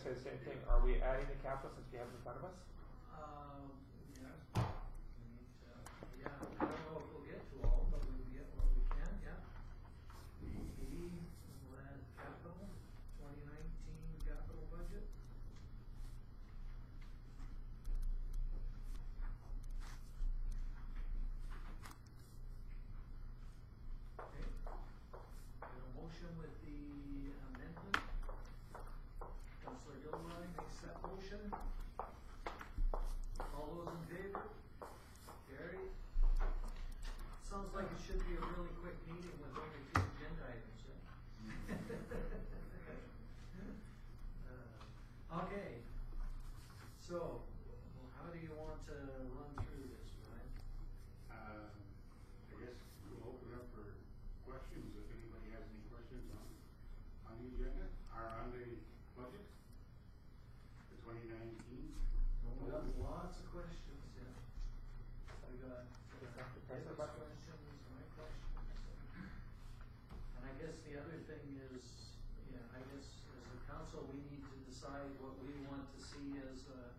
say the same thing. Are we adding the capital since we have it in front of us? Yeah. Yeah, I don't know if we'll get to all, but we'll get what we can, yeah. DEP, land capital, 2019 capital budget. Okay. Got a motion with the amendment. Councillor Gilroy makes that motion. All those in favor? Carried. Sounds like it should be a really quick meeting with only 2 agenda items, right? Okay. So, how do you want to run through this, Brian? I guess we'll open up for questions if anybody has any questions on the agenda or on the budget for 2019. We got lots of questions, yeah. We got David's questions, my questions. And I guess the other thing is, yeah, I guess as a council, we need to decide what we want to see as a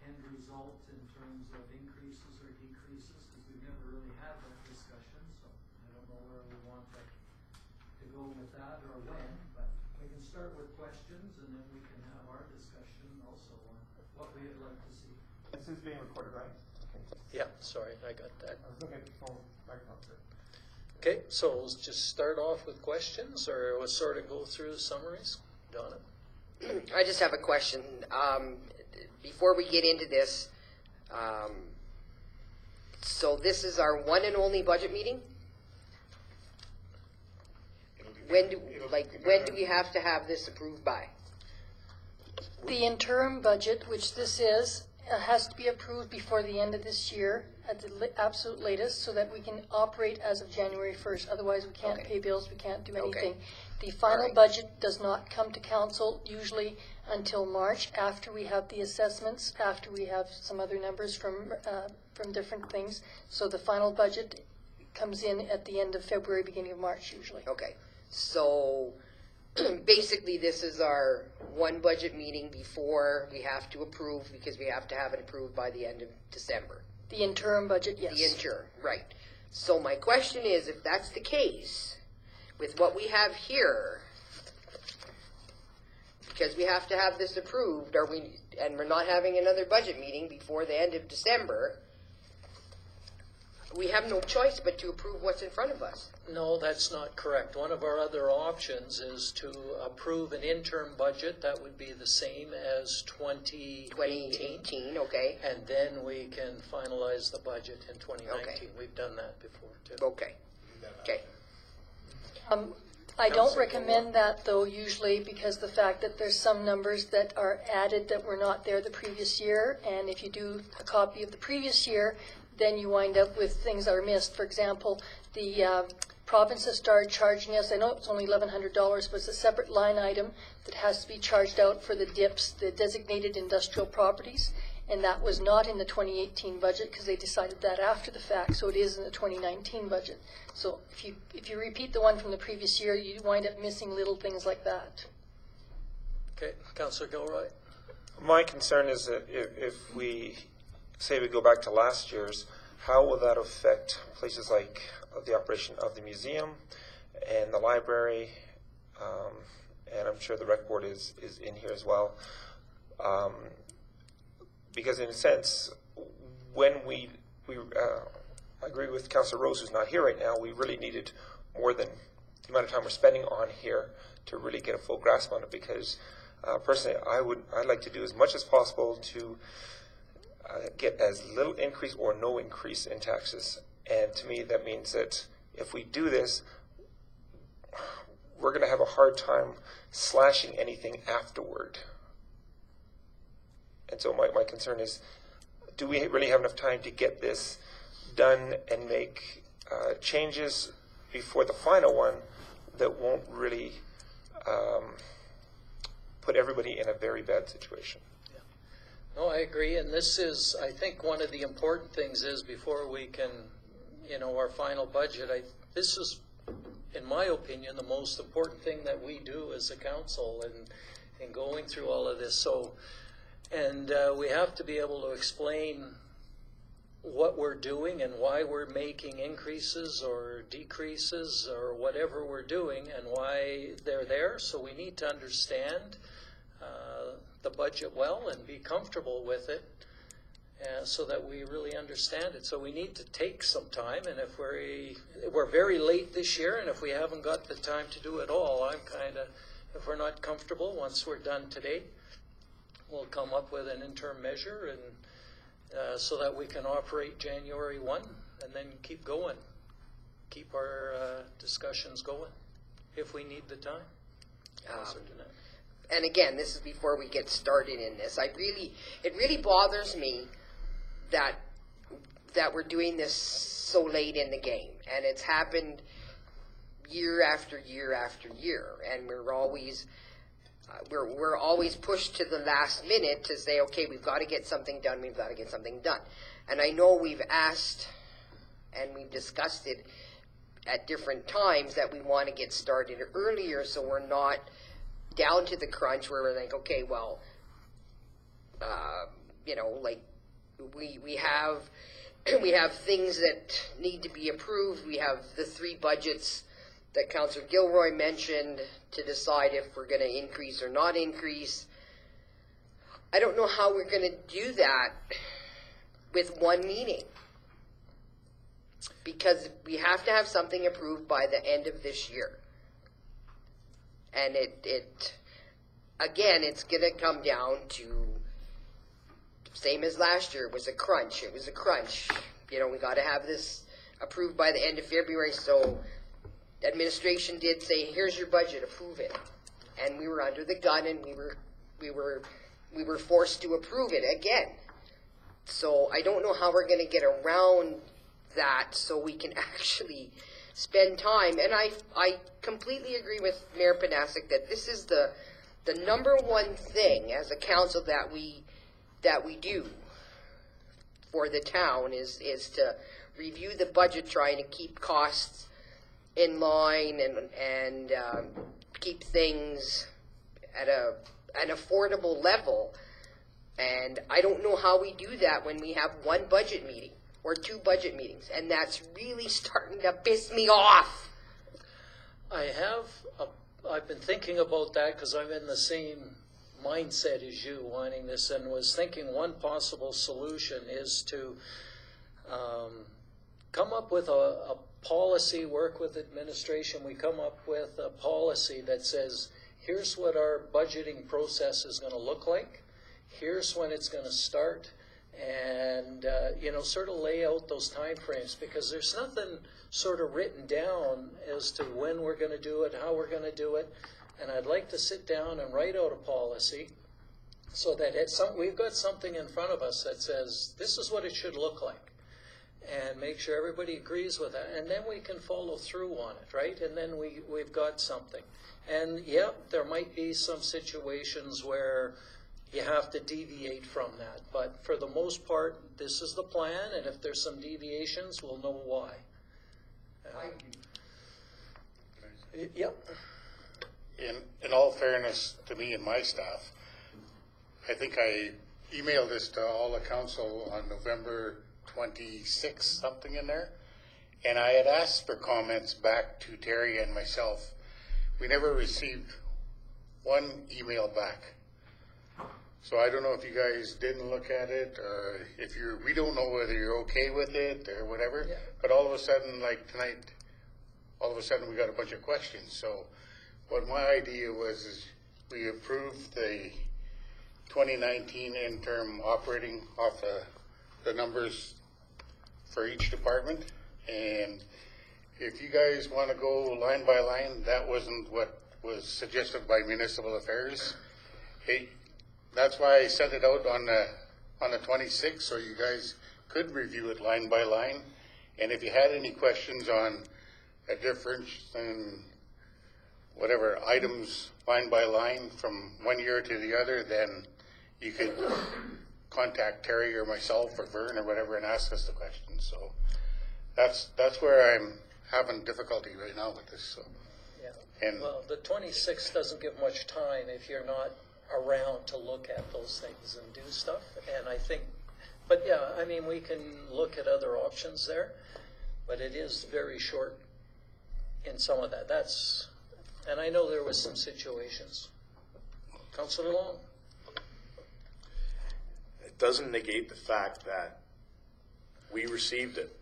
end result in terms of increases or decreases, because we've never really had that discussion, so I don't know where we want to go with that or when, but we can start with questions and then we can have our discussion also on what we would like to see. This is being recorded, right? Okay. Yeah, sorry, I got that. I was looking at the phone microphone. Okay, so we'll just start off with questions, or we'll sort of go through the summaries. Donna? I just have a question. Before we get into this, so this is our one and only budget meeting? When do we have to have this approved by? The interim budget, which this is, has to be approved before the end of this year at the absolute latest, so that we can operate as of January 1st. Otherwise, we can't pay bills, we can't do anything. The final budget does not come to council usually until March, after we have the assessments, after we have some other numbers from different things. So the final budget comes in at the end of February, beginning of March usually. Okay, so basically this is our one budget meeting before we have to approve, because we have to have it approved by the end of December. The interim budget, yes. The interim, right. So my question is, if that's the case, with what we have here, because we have to have this approved, and we're not having another budget meeting before the end of December, we have no choice but to approve what's in front of us. No, that's not correct. One of our other options is to approve an interim budget. That would be the same as 2018. Okay. And then we can finalize the budget in 2019. Okay. We've done that before, too. Okay. Okay. I don't recommend that though usually, because the fact that there's some numbers that are added that were not there the previous year, and if you do a copy of the previous year, then you wind up with things that are missed. For example, the province has started charging us, I know it's only $1,100, but it's a separate line item that has to be charged out for the DIPs, the designated industrial properties, and that was not in the 2018 budget because they decided that after the fact, so it is in the 2019 budget. So if you repeat the one from the previous year, you wind up missing little things like that. Okay, Councillor Gilroy. My concern is that if we say we go back to last year's, how will that affect places like the operation of the museum and the library, and I'm sure the rec board is in here as well, because in a sense, when we I agree with Councillor Rose, who's not here right now, we really needed more than the amount of time we're spending on here to really get a full grasp on it, because personally I'd like to do as much as possible to get as little increase or no increase in taxes. And to me, that means that if we do this, we're going to have a hard time slashing anything afterward. And so my concern is, do we really have enough time to get this done and make changes before the final one that won't really put everybody in a very bad situation? No, I agree, and this is, I think one of the important things is before we can, our final budget, this is, in my opinion, the most important thing that we do as a council, in going through all of this. So, and we have to be able to explain what we're doing and why we're making increases or decreases or whatever we're doing and why they're there. So we need to understand the budget well and be comfortable with it so that we really understand it. So we need to take some time, and if we're very late this year, and if we haven't got the time to do it all, I'm kind of, if we're not comfortable, once we're done today, we'll come up with an interim measure and so that we can operate January 1 and then keep going, keep our discussions going if we need the time. And again, this is before we get started in this. It really bothers me that we're doing this so late in the game, and it's happened year after year after year, and we're always pushed to the last minute to say, okay, we've got to get something done, And I know we've asked and we've discussed it at different times that we want to get started earlier so we're not down to the crunch where we're like, okay, well, like we have things that need to be approved. We have the 3 budgets that Councillor Gilroy mentioned to decide if we're going to increase or not increase. I don't know how we're going to do that with one meeting, because we have to have something approved by the end of this year. And again, it's going to come down to, same as last year, it was a crunch. We got to have this approved by the end of February, so administration did say, here's your budget, approve it. And we were under the gun, and we were forced to approve it again. So I don't know how we're going to get around that so we can actually spend time. And I completely agree with Mayor Panasic that this is the number one thing as a council that we do for the town is to review the budget, trying to keep costs in line and keep things at an affordable level. And I don't know how we do that when we have 1 budget meeting or 2 budget meetings, and that's really starting to piss me off. I've been thinking about that because I'm in the same mindset as you, wanting this, and was thinking one possible solution is to come up with a policy, work with administration. We come up with a policy that says, here's what our budgeting process is going to look like. Here's when it's going to start, and sort of lay out those time frames, because there's nothing sort of written down as to when we're going to do it, how we're going to do it, and I'd like to sit down and write out a policy so that we've got something in front of us that says this is what it should look like, and make sure everybody agrees with that, and then we can follow through on it, right? And then we've got something. And yeah, there might be some situations where you have to deviate from that, but for the most part, this is the plan, and if there's some deviations, we'll know why. Yep. In all fairness to me and my staff, I think I emailed this to all the council on November 26th, something in there, and I had asked for comments back to Terry and myself. We never received one email back. So I don't know if you guys didn't look at it, or we don't know whether you're okay with it or whatever, but all of a sudden, like tonight, all of a sudden we got a bunch of questions. So what my idea was is we approved the 2019 interim operating off the numbers for each department, and if you guys want to go line by line, that wasn't what was suggested by Municipal Affairs. That's why I sent it out on the 26th, so you guys could review it line by line. And if you had any questions on a difference in whatever items line by line from one year to the other, then you could contact Terry or myself or Vern or whatever and ask us the questions. So that's where I'm having difficulty right now with this. So. Yeah. Well, the 26th doesn't give much time if you're not around to look at those things and do stuff. And I think, but yeah, I mean, we can look at other options there, but it is very short in some of that. And I know there was some situations. Councillor Long? It doesn't negate the fact that we received it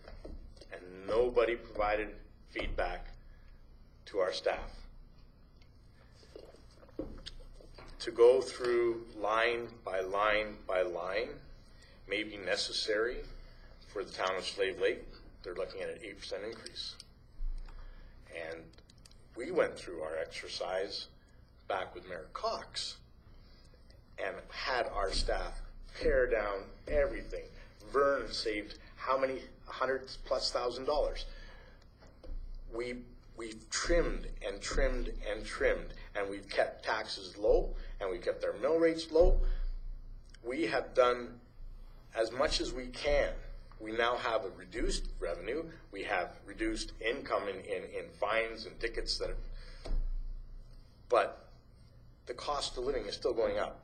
and nobody provided feedback to our staff. To go through line by line by line may be necessary for the town of Slave Lake. They're looking at an 8% increase. And we went through our exercise back with Mayor Cox and had our staff pare down everything. Vern saved how many $100,000+. We've trimmed and trimmed and trimmed, and we've kept taxes low, and we've kept our mill rates low. We have done as much as we can. We now have a reduced revenue. We have reduced income in fines and tickets but the cost of living is still going up.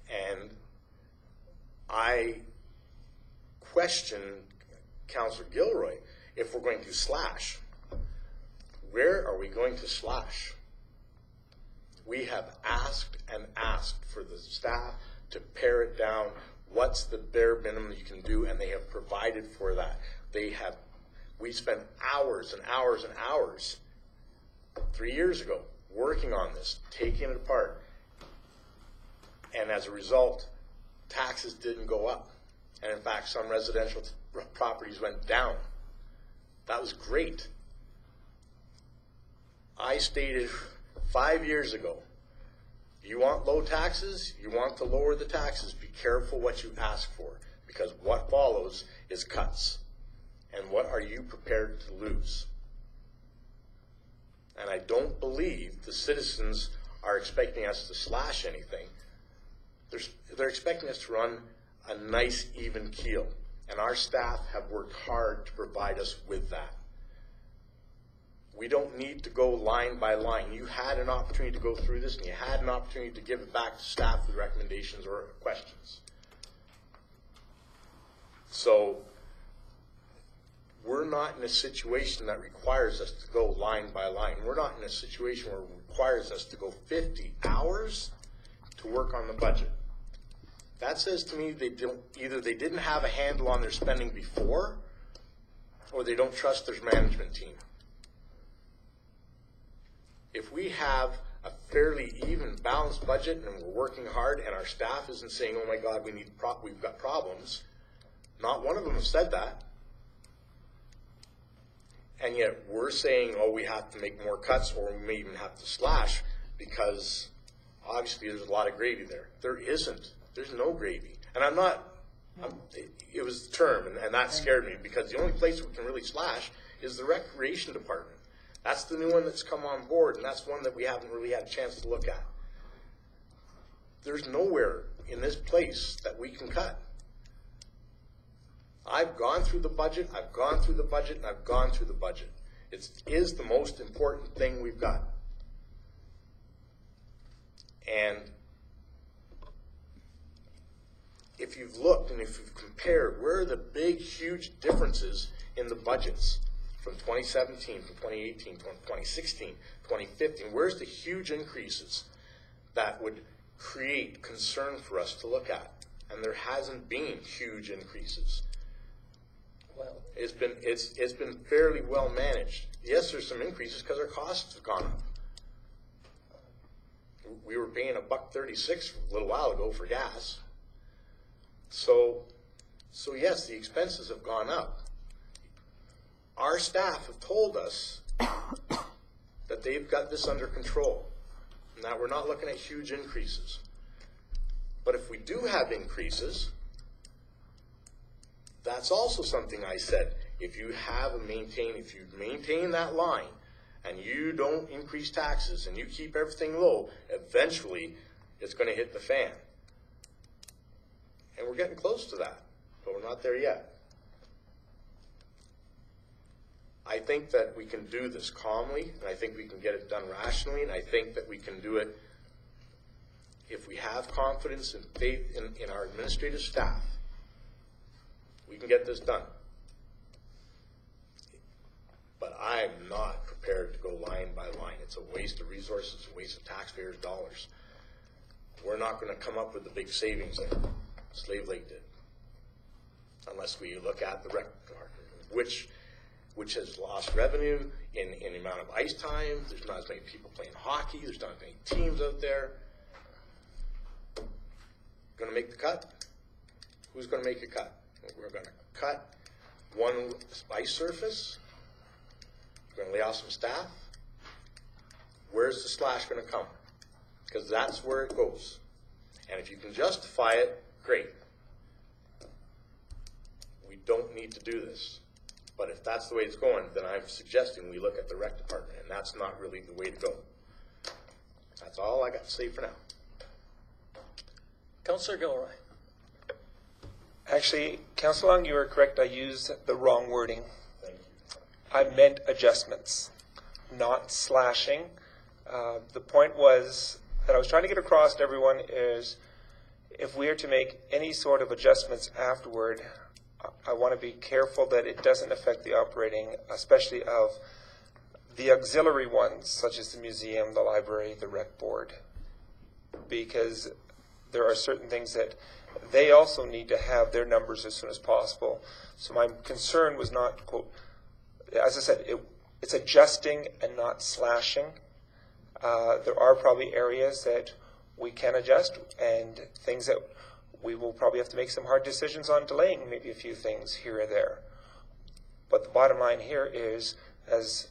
And I question Councillor Gilroy, if we're going to slash, where are we going to slash? We have asked and asked for the staff to pare it down. What's the bare minimum you can do? And they have provided for that. We spent hours and hours and hours 3 years ago working on this, taking it apart. And as a result, taxes didn't go up. And in fact, some residential properties went down. That was great. I stated 5 years ago, you want low taxes, you want to lower the taxes, be careful what you ask for, because what follows is cuts. And what are you prepared to lose? And I don't believe the citizens are expecting us to slash anything. They're expecting us to run a nice, even keel. And our staff have worked hard to provide us with that. We don't need to go line by line. You had an opportunity to go through this, and you had an opportunity to give it back to staff with recommendations or questions. So we're not in a situation that requires us to go line by line. We're not in a situation where it requires us to go 50 hours to work on the budget. That says to me either they didn't have a handle on their spending before, or they don't trust their management team. If we have a fairly even balanced budget and we're working hard and our staff isn't saying, oh my God, we've got problems, not one of them has said that. And yet we're saying, oh, we have to make more cuts, or we may even have to slash, because obviously there's a lot of gravy there. There isn't. There's no gravy. And it was the term, and that scared me, because the only place we can really slash is the recreation department. That's the new one that's come on board, and that's one that we haven't really had a chance to look at. There's nowhere in this place that we can cut. I've gone through the budget, I've gone through the budget, and I've gone through the budget. It is the most important thing we've got. And if you've looked and if you've compared, where are the big, huge differences in the budgets from 2017, from 2018, from 2016, 2015? Where's the huge increases that would create concern for us to look at? And there hasn't been huge increases. Well, It's been fairly well managed. Yes, there's some increases because our costs have gone up. We were paying $1.36 a little while ago for gas. So yes, the expenses have gone up. Our staff have told us that they've got this under control and that we're not looking at huge increases. But if we do have increases, that's also something I said. If you maintain that line and you don't increase taxes and you keep everything low, eventually it's going to hit the fan. And we're getting close to that, but we're not there yet. I think that we can do this calmly, and I think we can get it done rationally, and I think that we can do it if we have confidence and faith in our administrative staff, we can get this done. But I'm not prepared to go line by line. It's a waste of resources, a waste of taxpayers' dollars. We're not going to come up with the big savings that Slave Lake did, unless we look at the rec department, which has lost revenue in the amount of ice time. There's not as many people playing hockey. There's not as many teams out there. Going to make the cut? Who's going to make a cut? We're going to cut one ice surface. We're going to lay off some staff. Where's the slash going to come? Because that's where it goes. And if you can justify it, great. We don't need to do this. But if that's the way it's going, then I'm suggesting we look at the rec department, and that's not really the way to go. That's all I got to say for now. Councillor Gilroy. Actually, Councillor Long, you are correct. I used the wrong wording. Thank you. I meant adjustments, not slashing. The point was that I was trying to get across to everyone is if we are to make any sort of adjustments afterward, I want to be careful that it doesn't affect the operating, especially of the auxiliary ones, such as the museum, the library, the rec board, because there are certain things that they also need to have their numbers as soon as possible. So my concern was not, quote, as I said, it's adjusting and not slashing. There are probably areas that we can adjust and things that we will probably have to make some hard decisions on delaying maybe a few things here or there. But the bottom line here is, as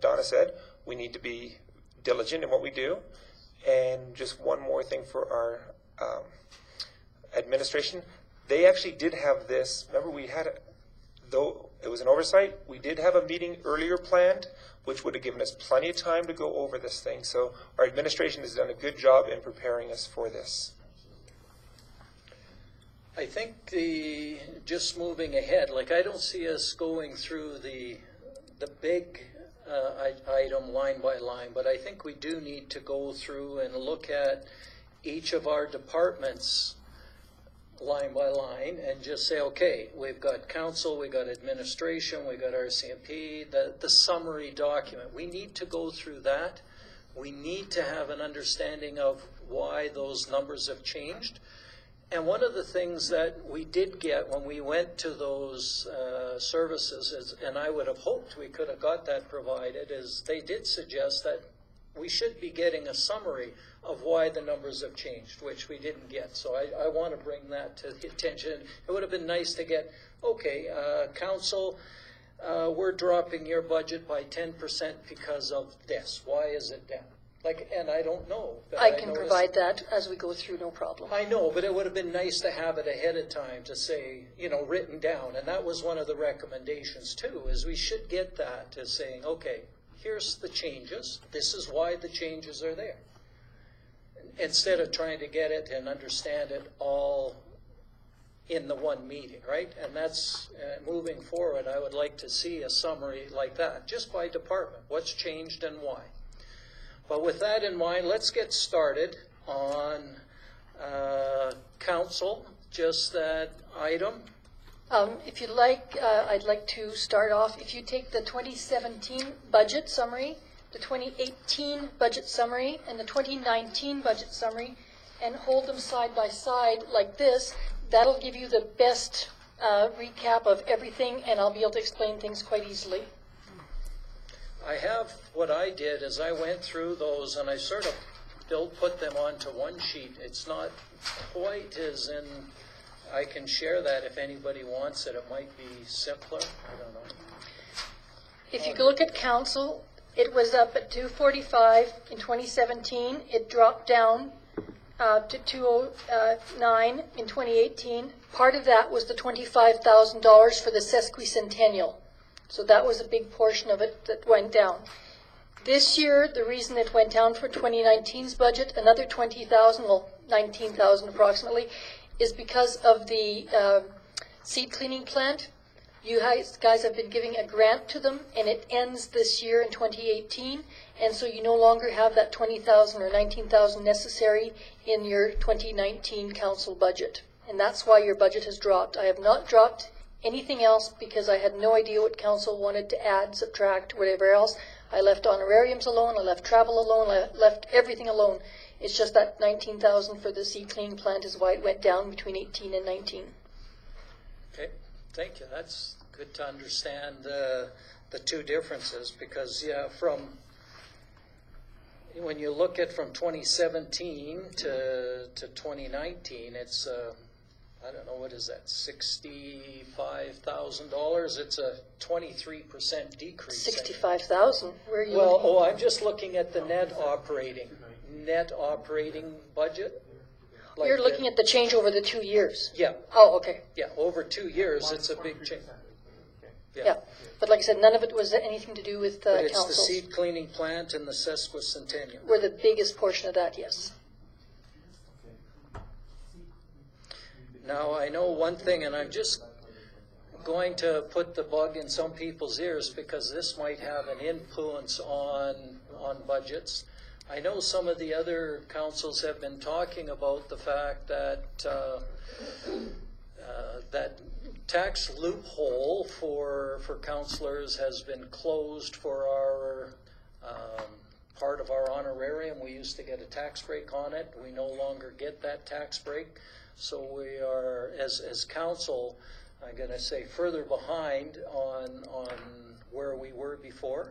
Donna said, we need to be diligent in what we do. And just one more thing for our administration. They actually did have this, remember we had, though it was an oversight, we did have a meeting earlier planned, which would have given us plenty of time to go over this thing. So our administration has done a good job in preparing us for this. I think just moving ahead, like I don't see us going through the big item line by line, but I think we do need to go through and look at each of our departments line by line and just say, okay, we've got council, we've got administration, we've got RCMP, the summary document. We need to go through that. We need to have an understanding of why those numbers have changed. And one of the things that we did get when we went to those services, is, and I would have hoped we could have got that provided, is they did suggest that we should be getting a summary of why the numbers have changed, which we didn't get. So I want to bring that to the attention. It would have been nice to get, okay, council, we're dropping your budget by 10% because of this. Why is it down? Like, and I don't know. I can provide that as we go through, no problem. I know, but it would have been nice to have it ahead of time to say, you know, written down. And that was one of the recommendations too, is we should get that to saying, okay, here's the changes. This is why the changes are there. Instead of trying to get it and understand it all in the one meeting, right? And that's, moving forward, I would like to see a summary like that, just by department, what's changed and why. But with that in mind, let's get started on council, just that item. If you'd like, I'd like to start off. If you take the 2017 budget summary, the 2018 budget summary, and the 2019 budget summary, and hold them side by side like this, that'll give you the best recap of everything, and I'll be able to explain things quite easily. I have, what I did is I went through those and I sort of put them onto one sheet. It's not quite as in, I can share that if anybody wants it. It might be simpler. I don't know. If you look at council, it was up at 245 in 2017. It dropped down to 209 in 2018. Part of that was the $25,000 for the sesquicentennial. So that was a big portion of it that went down. This year, the reason it went down for 2019's budget, another 20,000, well, 19,000 approximately, is because of the seed cleaning plant. You guys have been giving a grant to them, and it ends this year in 2018, and so you no longer have that 20,000 or 19,000 necessary in your 2019 council budget. And that's why your budget has dropped. I have not dropped anything else because I had no idea what council wanted to add, subtract, whatever else. I left honorariums alone, I left travel alone, I left everything alone. It's just that 19,000 for the Sea Clean plant is why it went down between 18 and 19. Okay, thank you. That's good to understand the two differences, because when you look at from 2017 to 2019, it's I don't know, what is that, $65,000? It's a 23% decrease. 65,000. Where are you? Well, I'm just looking at the net operating budget. Like You're looking at the change over the 2 years. Yeah, Oh, okay. yeah. Over 2 years, it's a big change. Yeah. But like I said, none of it was anything to do with But it's the councils. seed cleaning plant and the sesquicentennial. We're the biggest portion of that, yes. Now, I know one thing, and I'm just going to put the bug in some people's ears because this might have an influence on budgets. I know some of the other councils have been talking about the fact that that tax loophole for councillors has been closed for our part of our honorarium. We used to get a tax break on it. We no longer get that tax break. So we are, as council, I'm going to say, further behind on where we were before.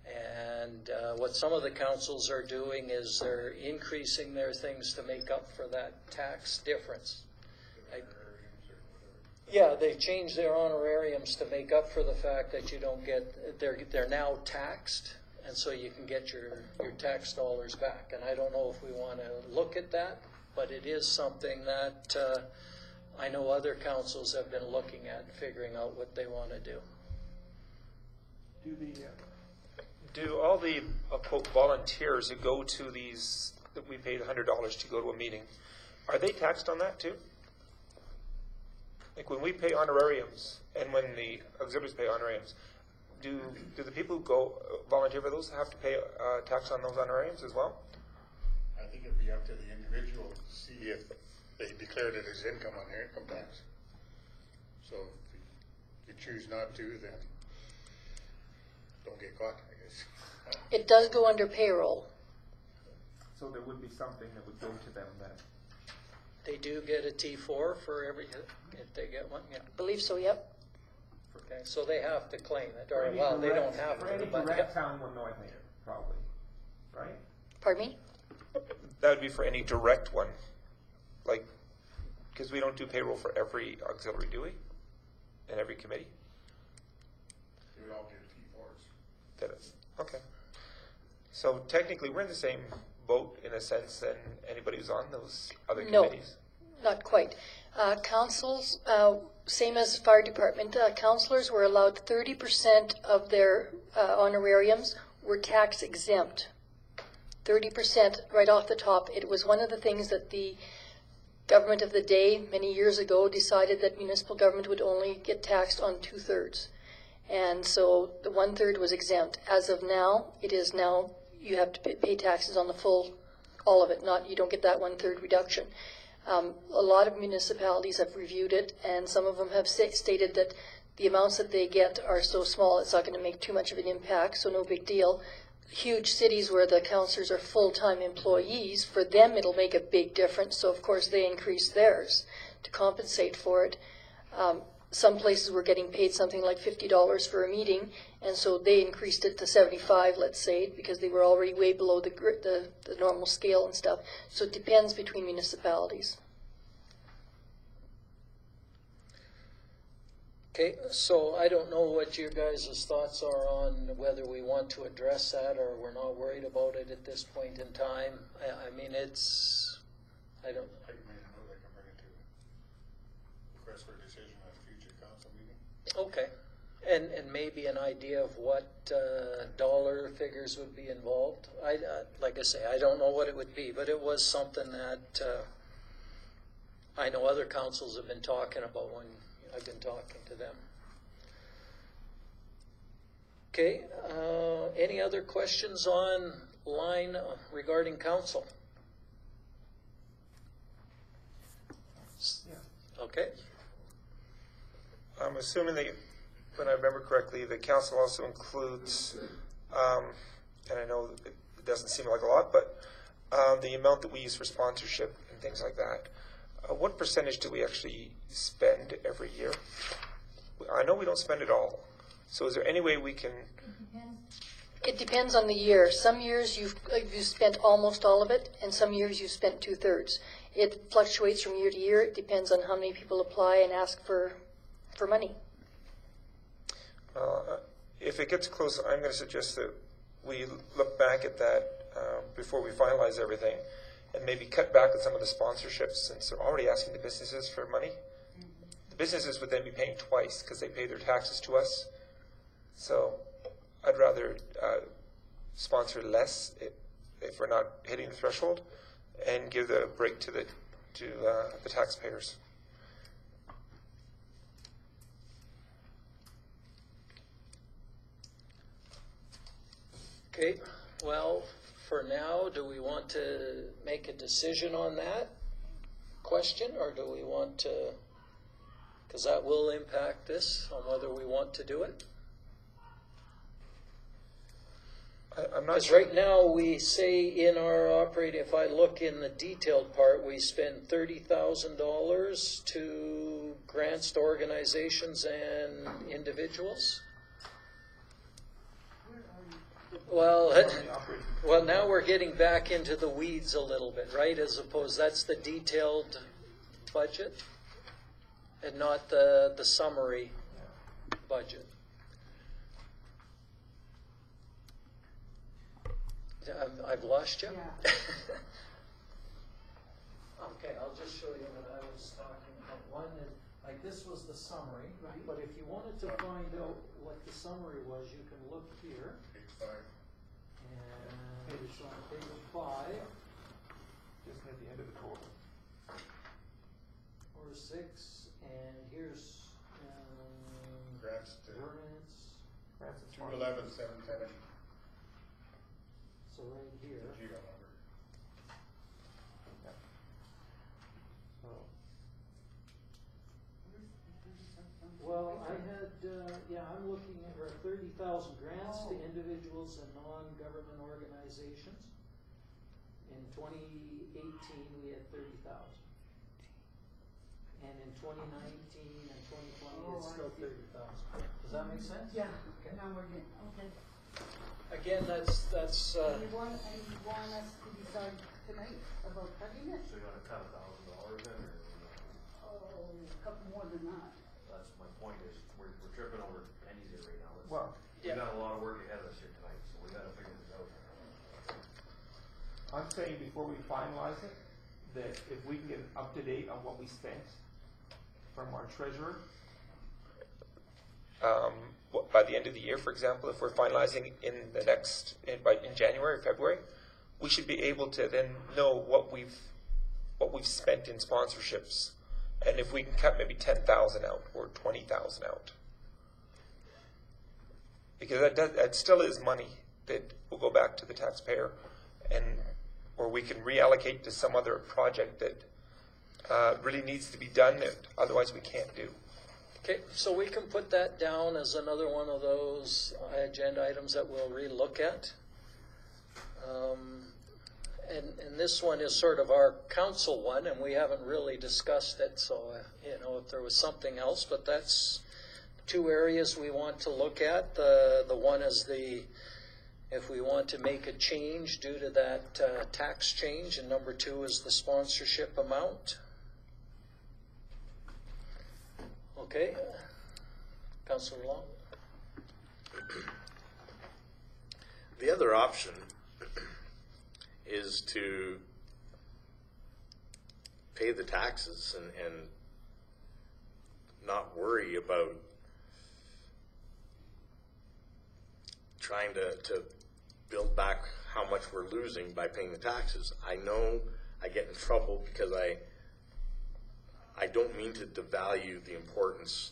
And what some of the councils are doing is they're increasing their things to make up for that tax difference. Yeah, they've changed their honorariums to make up for the fact that you don't get, they're now taxed, and so you can get your tax dollars back. And I don't know if we want to look at that, but it is something that I know other councils have been looking at, figuring out what they want to do. Do all the quote, volunteers who go to these, that we paid $100 to go to a meeting, are they taxed on that too? Like when we pay honorariums and when the auxiliaries pay honorariums, do the people who go volunteer for those have to pay tax on those honorariums as well? I think it'd be up to the individual to see if they declared it as income on their income tax. So if you choose not to, then don't get caught, I guess. It does go under payroll. So there would be something that would go to them then. They do get a T4 for every, if they get one, yeah. I believe so, yep. Okay, so they have to claim it, For or any well, they direct- don't have For to, any but direct yeah. town will know, I think, probably, right? Pardon me? That would be for any direct one, like, because we don't do payroll for every auxiliary, do we? And every committee? We all get T4s. That is, okay. So technically, we're in the same boat in a sense than anybody who's on those other No. committees. Not quite. Councils, same as fire department, councillors were allowed 30% of their honorariums were tax exempt. 30% right off the top. It was one of the things that the government of the day many years ago decided that municipal government would only get taxed on 2/3. And so the 1/3 was exempt. As of now, it is now you have to pay taxes on the full, all of it, not, you don't get that 1/3 reduction. A lot of municipalities have reviewed it, and some of them have stated that the amounts that they get are so small it's not going to make too much of an impact, so no big deal. Huge cities where the councillors are full-time employees, for them it'll make a big difference, so of course they increase theirs to compensate for it. Some places were getting paid something like $50 for a meeting, and so they increased it to $75, let's say, because they were already way below the normal scale and stuff. So it depends between municipalities. Okay, so I don't know what your guys' thoughts are on whether we want to address that or we're not worried about it at this point in time. I mean, it's, I don't, I can make a note, I can bring it to request for a decision at a future council meeting. okay. And maybe an idea of what dollar figures would be involved. Like I say, I don't know what it would be, but it was something that I know other councils have been talking about when I've been talking to them. Okay, any other questions on line regarding council? Okay, I'm assuming that, when I remember correctly, the council also includes, and I know it doesn't seem like a lot, but the amount that we use for sponsorship and things like that. What percentage do we actually spend every year? I know we don't spend it all. So is there any way we can? It depends on the year. Some years you've spent almost all of it, and some years you've spent 2/3. It fluctuates from year to year. It depends on how many people apply and ask for money. If it gets close, I'm going to suggest that we look back at that before we finalize everything, and maybe cut back on some of the sponsorships, since they're already asking the businesses for money. The businesses would then be paying twice because they pay their taxes to us. So I'd rather sponsor less if we're not hitting the threshold, and give the break to the taxpayers. okay, well, for now, do we want to make a decision on that question, or do we want to, because that will impact this, on whether we want to do it? I'm not Because sure. right now, we say in our operating, if I look in the detailed part, we spend $30,000 to grants to organizations and individuals. Well, well, now we're getting back into the weeds a little bit, right? As opposed, that's the detailed budget and not the summary budget. I've lost you? Okay, I'll just show you what I was talking about. One is, like, this was the summary, but if you wanted to find out what the summary was, you can look here. And it's on page 5 Just at the end of the total. or 6, and here's Grants to Grants of 211,770. So right here. Geo number. So, Well, I had, I'm looking at 30,000 grants to individuals and non-government organizations. In 2018, we had 30,000. And in 2019 and 2020, it's still 30,000. Does that make sense? Yeah, now we're getting, okay. Again, that's, And you want us to decide tonight about cutting it? So you wanna cut $1,000 then, or? Oh, a couple more than that. That's my point is, we're tripping over pennies here right now. well, We got a lot of work ahead of us here tonight, so we gotta figure this out. I'm saying before we finalize it, that if we can get up to date on what we spent from our treasurer, By the end of the year, for example, if we're finalizing in January or February, we should be able to then know what we've spent in sponsorships, and if we can cut maybe 10,000 out or 20,000 out, because that still is money that will go back to the taxpayer, or we can reallocate to some other project that really needs to be done that otherwise we can't do. okay, so we can put that down as another one of those agenda items that we'll relook at. And this one is sort of our council one, and we haven't really discussed it, so, if there was something else, but that's two areas we want to look at. The one is if we want to make a change due to that tax change, and number 2 is the sponsorship amount. Okay, Councilor Long? The other option is to pay the taxes and not worry about trying to build back how much we're losing by paying the taxes. I know I get in trouble because I don't mean to devalue the importance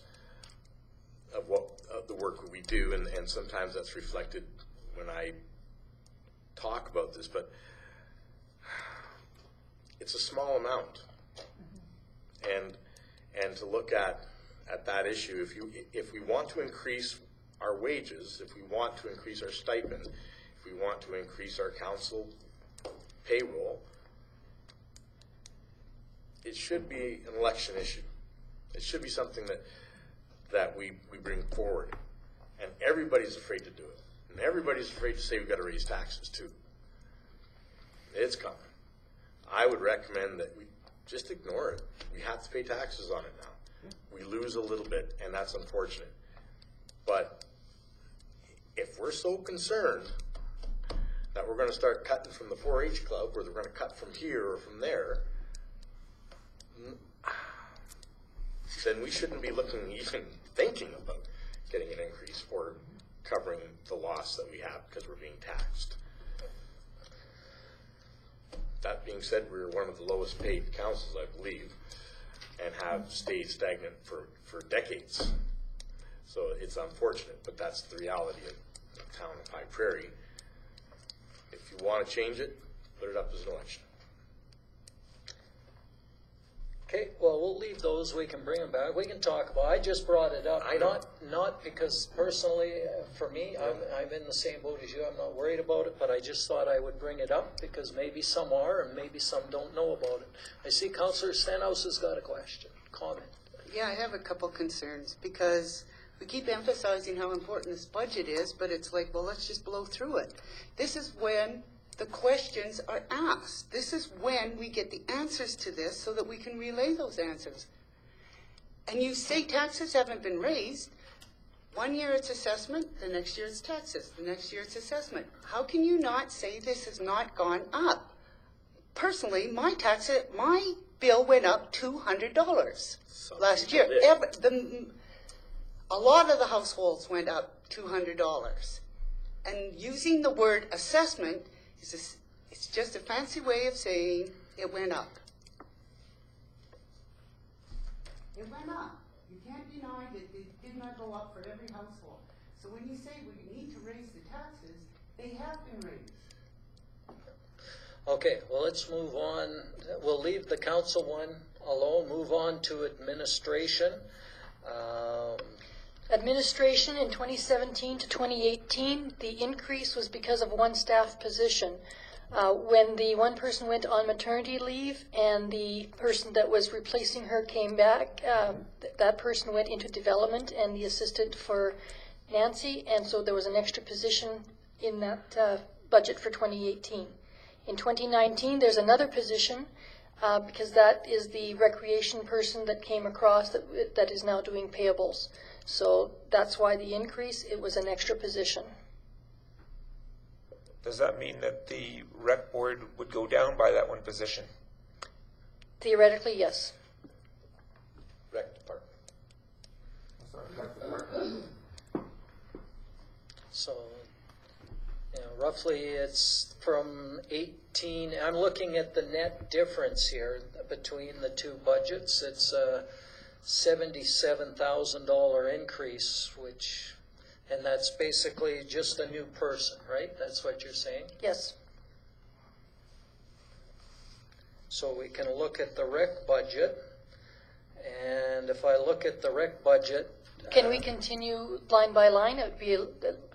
of what the work we do, and sometimes that's reflected when I talk about this, but it's a small amount. And to look at that issue, if we want to increase our wages, if we want to increase our stipend, if we want to increase our council payroll, it should be an election issue. It should be something that we bring forward. And everybody's afraid to do it. And everybody's afraid to say we've got to raise taxes too. It's coming. I would recommend that we just ignore it. We have to pay taxes on it now. We lose a little bit, and that's unfortunate. But if we're so concerned that we're going to start cutting from the 4-H club, or they're going to cut from here or from there, then we shouldn't be even thinking about getting an increase or covering the loss that we have because we're being taxed. That being said, we're one of the lowest paid councils, I believe, and have stayed stagnant for decades. So it's unfortunate, but that's the reality of the town of High Prairie. If you want to change it, put it up as an election. Okay, well, we'll leave those. We can bring them back. We can talk about it. I just brought it up. I know. Not because personally, for me, I'm in the same boat as you. I'm not worried about it, but I just thought I would bring it up because maybe some are and maybe some don't know about it. I see Councillor Stenhouse has got a comment. Yeah, I have a couple concerns because we keep emphasizing how important this budget is, but it's like, well, let's just blow through it. This is when the questions are asked. This is when we get the answers to this so that we can relay those answers. And you say taxes haven't been raised. 1 year it's assessment, the next year it's taxes, the next year it's assessment. How can you not say this has not gone up? Personally, my bill went up $200 last year. A lot of the households went up $200. And using the word assessment, it's just a fancy way of saying it went up. It went up. You can't deny that it did not go up for every household. So when you say we need to raise the taxes, they have been raised. Okay, well, let's move on. We'll leave the council one alone, move on to administration. Administration in 2017 to 2018, the increase was because of one staff position. When the one person went on maternity leave and the person that was replacing her came back, that person went into development and the assistant for Nancy, and so there was an extra position in that budget for 2018. In 2019, there's another position because that is the recreation person that came across that is now doing payables. So that's why the increase, it was an extra position. Does that mean that the rec board would go down by that one position? Theoretically, yes. Rec department. So, roughly it's from 18, I'm looking at the net difference here between the two budgets. It's a $77,000 increase, and that's basically just a new person, right? That's what you're saying? Yes. So we can look at the rec budget, and if I look at the rec budget... Can we continue line by line? It would be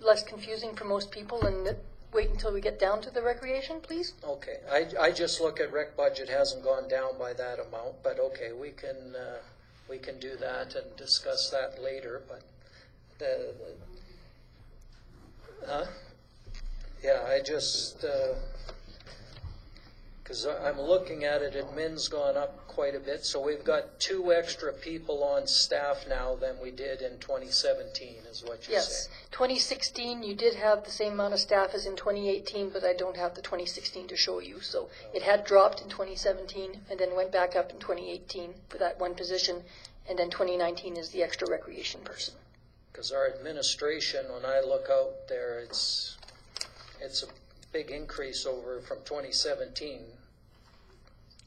less confusing for most people and wait until we get down to the recreation, please? Okay, I just look at rec budget hasn't gone down by that amount, but okay, we can do that and discuss that later, but I just, because I'm looking at it, admin's gone up quite a bit, so we've got 2 extra people on staff now than we did in 2017, is what you're Yes. saying. 2016, you did have the same amount of staff as in 2018, but I don't have the 2016 to show you. So it had dropped in 2017 and then went back up in 2018 for that one position, and then 2019 is the extra recreation person. Because our administration, when I look out there, it's a big increase over from 2017.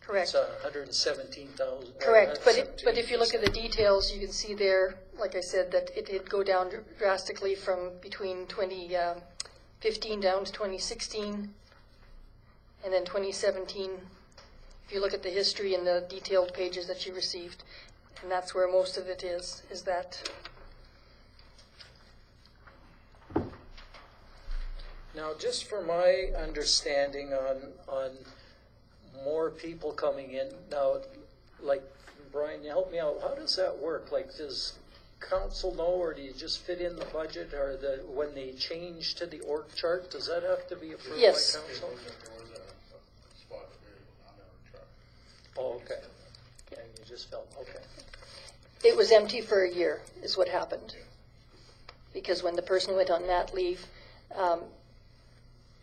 Correct. It's 117,000. Correct, but if you look at the details, you can see there, like I said, that it did go down drastically from between 2015 down to 2016, and then 2017. If you look at the history and the detailed pages that you received, and that's where most of it is that. Now, just for my understanding on more people coming in, now, like, Brian, help me out, how does that work? Like, does council know, or do you just fit in the budget, or when they change to the org chart, does that have to be approved Yes. by council? There was a spot available on our truck. Oh, okay. And you just felt, okay. It was empty for a year, is what happened. Because when the person went on mat leave,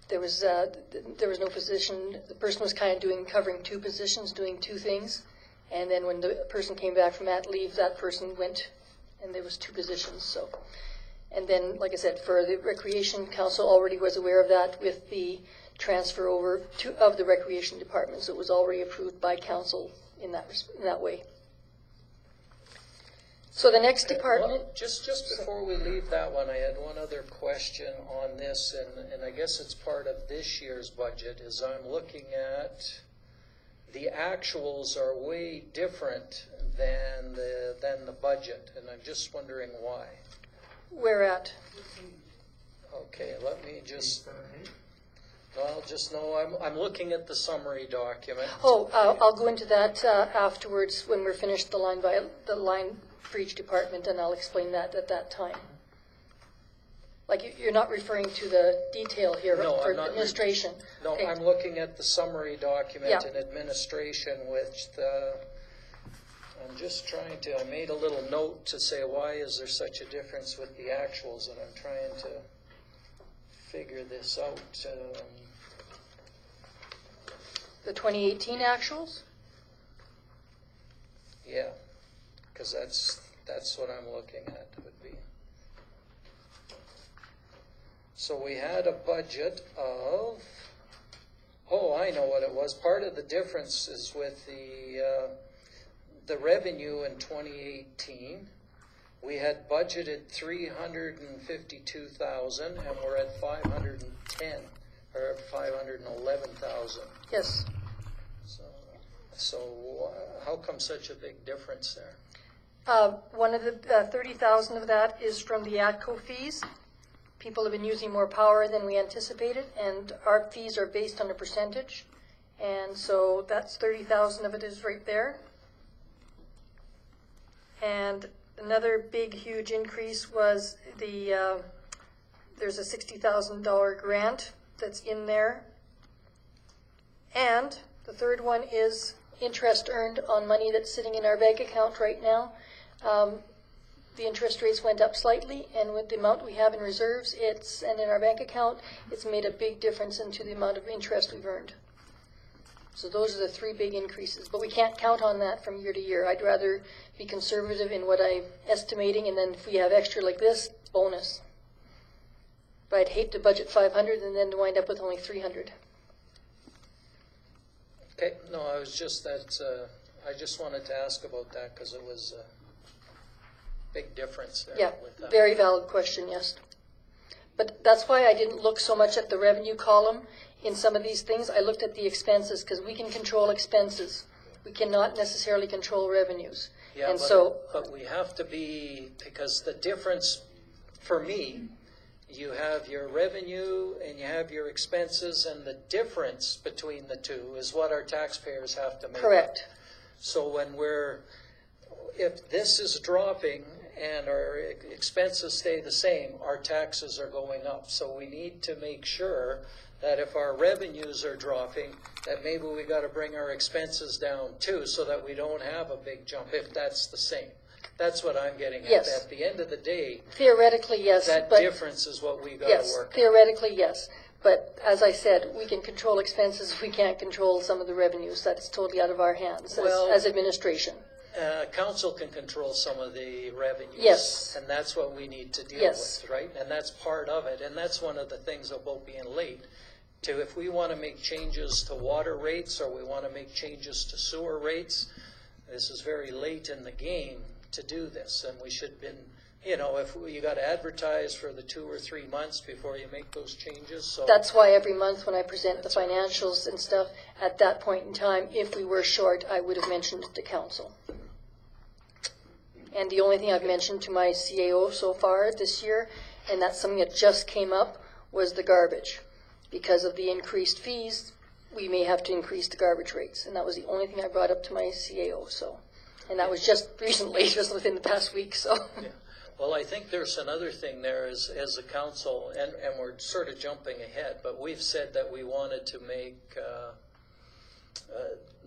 there was no position. The person was kind of covering two positions, doing two things. And then when the person came back from mat leave, that person went, and there was two positions. So, and then, like I said, for the Recreation Council already was aware of that with the transfer over of the Recreation Department. So it was already approved by council in that way. So the next department. Well, just before we leave that one, I had one other question on this, and I guess it's part of this year's budget, is I'm looking at the actuals are way different than the budget, and I'm just wondering why. Where at? Okay, let me just, well, just know I'm looking at the summary document. Oh, I'll go into that afterwards when we're finished the line for each department, and I'll explain that at that time. Like, you're not referring to the detail here No, for I'm not administration. No, Okay. I'm looking at the summary document Yeah. in administration, which I'm just trying to, I made a little note to say, why is there such a difference with the actuals, and I'm trying to figure this out. The 2018 actuals? Yeah, because that's what I'm looking at, would be. So we had a budget of, oh, I know what it was. Part of the difference is with the revenue in 2018. We had budgeted 352,000, and we're at 510 or 511,000. Yes. So how come such a big difference there? One of the 30,000 of that is from the ATCO fees. People have been using more power than we anticipated, and our fees are based on a percentage. And so that's 30,000 of it is right there. And another big, huge increase was there's a $60,000 grant that's in there. And the third one is interest earned on money that's sitting in our bank account right now. The interest rates went up slightly, and with the amount we have in reserves, and in our bank account, it's made a big difference into the amount of interest we've earned. So those are the three big increases, but we can't count on that from year to year. I'd rather be conservative in what I'm estimating, and then if we have extra like this, bonus. But I'd hate to budget 500 and then to wind up with only 300. Okay, no, I was just I just wanted to ask about that because it was a big difference there. Yeah, with that. very valid question, yes. But that's why I didn't look so much at the revenue column in some of these things. I looked at the expenses because we can control expenses. We cannot necessarily control revenues. Yeah, and but we have to be, because the difference for me, you have your revenue and you have your expenses, and the difference between the two is what our taxpayers have to make. Correct. So if this is dropping and our expenses stay the same, our taxes are going up. So we need to make sure that if our revenues are dropping, that maybe we got to bring our expenses down too, so that we don't have a big jump if that's the same. That's what I'm getting at. Yes. At the end of the day, Theoretically, yes. that but difference is what we got to yes, work on. theoretically, yes. But as I said, we can control expenses. We can't control some of the revenues. That's totally out of our hands as administration. Council can control some of the revenues. Yes. And that's what we need to deal Yes. with, right? And that's part of it. And that's one of the things about being late, to, if we want to make changes to water rates or we want to make changes to sewer rates, this is very late in the game to do this, and we should have been, you know, if you got to advertise for the 2 or 3 months before you make those changes. So That's why every month when I present the financials and stuff, at that point in time, if we were short, I would have mentioned it to council. And the only thing I've mentioned to my CAO so far this year, and that's something that just came up, was the garbage. Because of the increased fees, we may have to increase the garbage rates. And that was the only thing I brought up to my CAO. So, and that was just recently, just within the past week. So. Yeah. Well, I think there's another thing there as a council, and we're sort of jumping ahead, but we've said that we wanted to make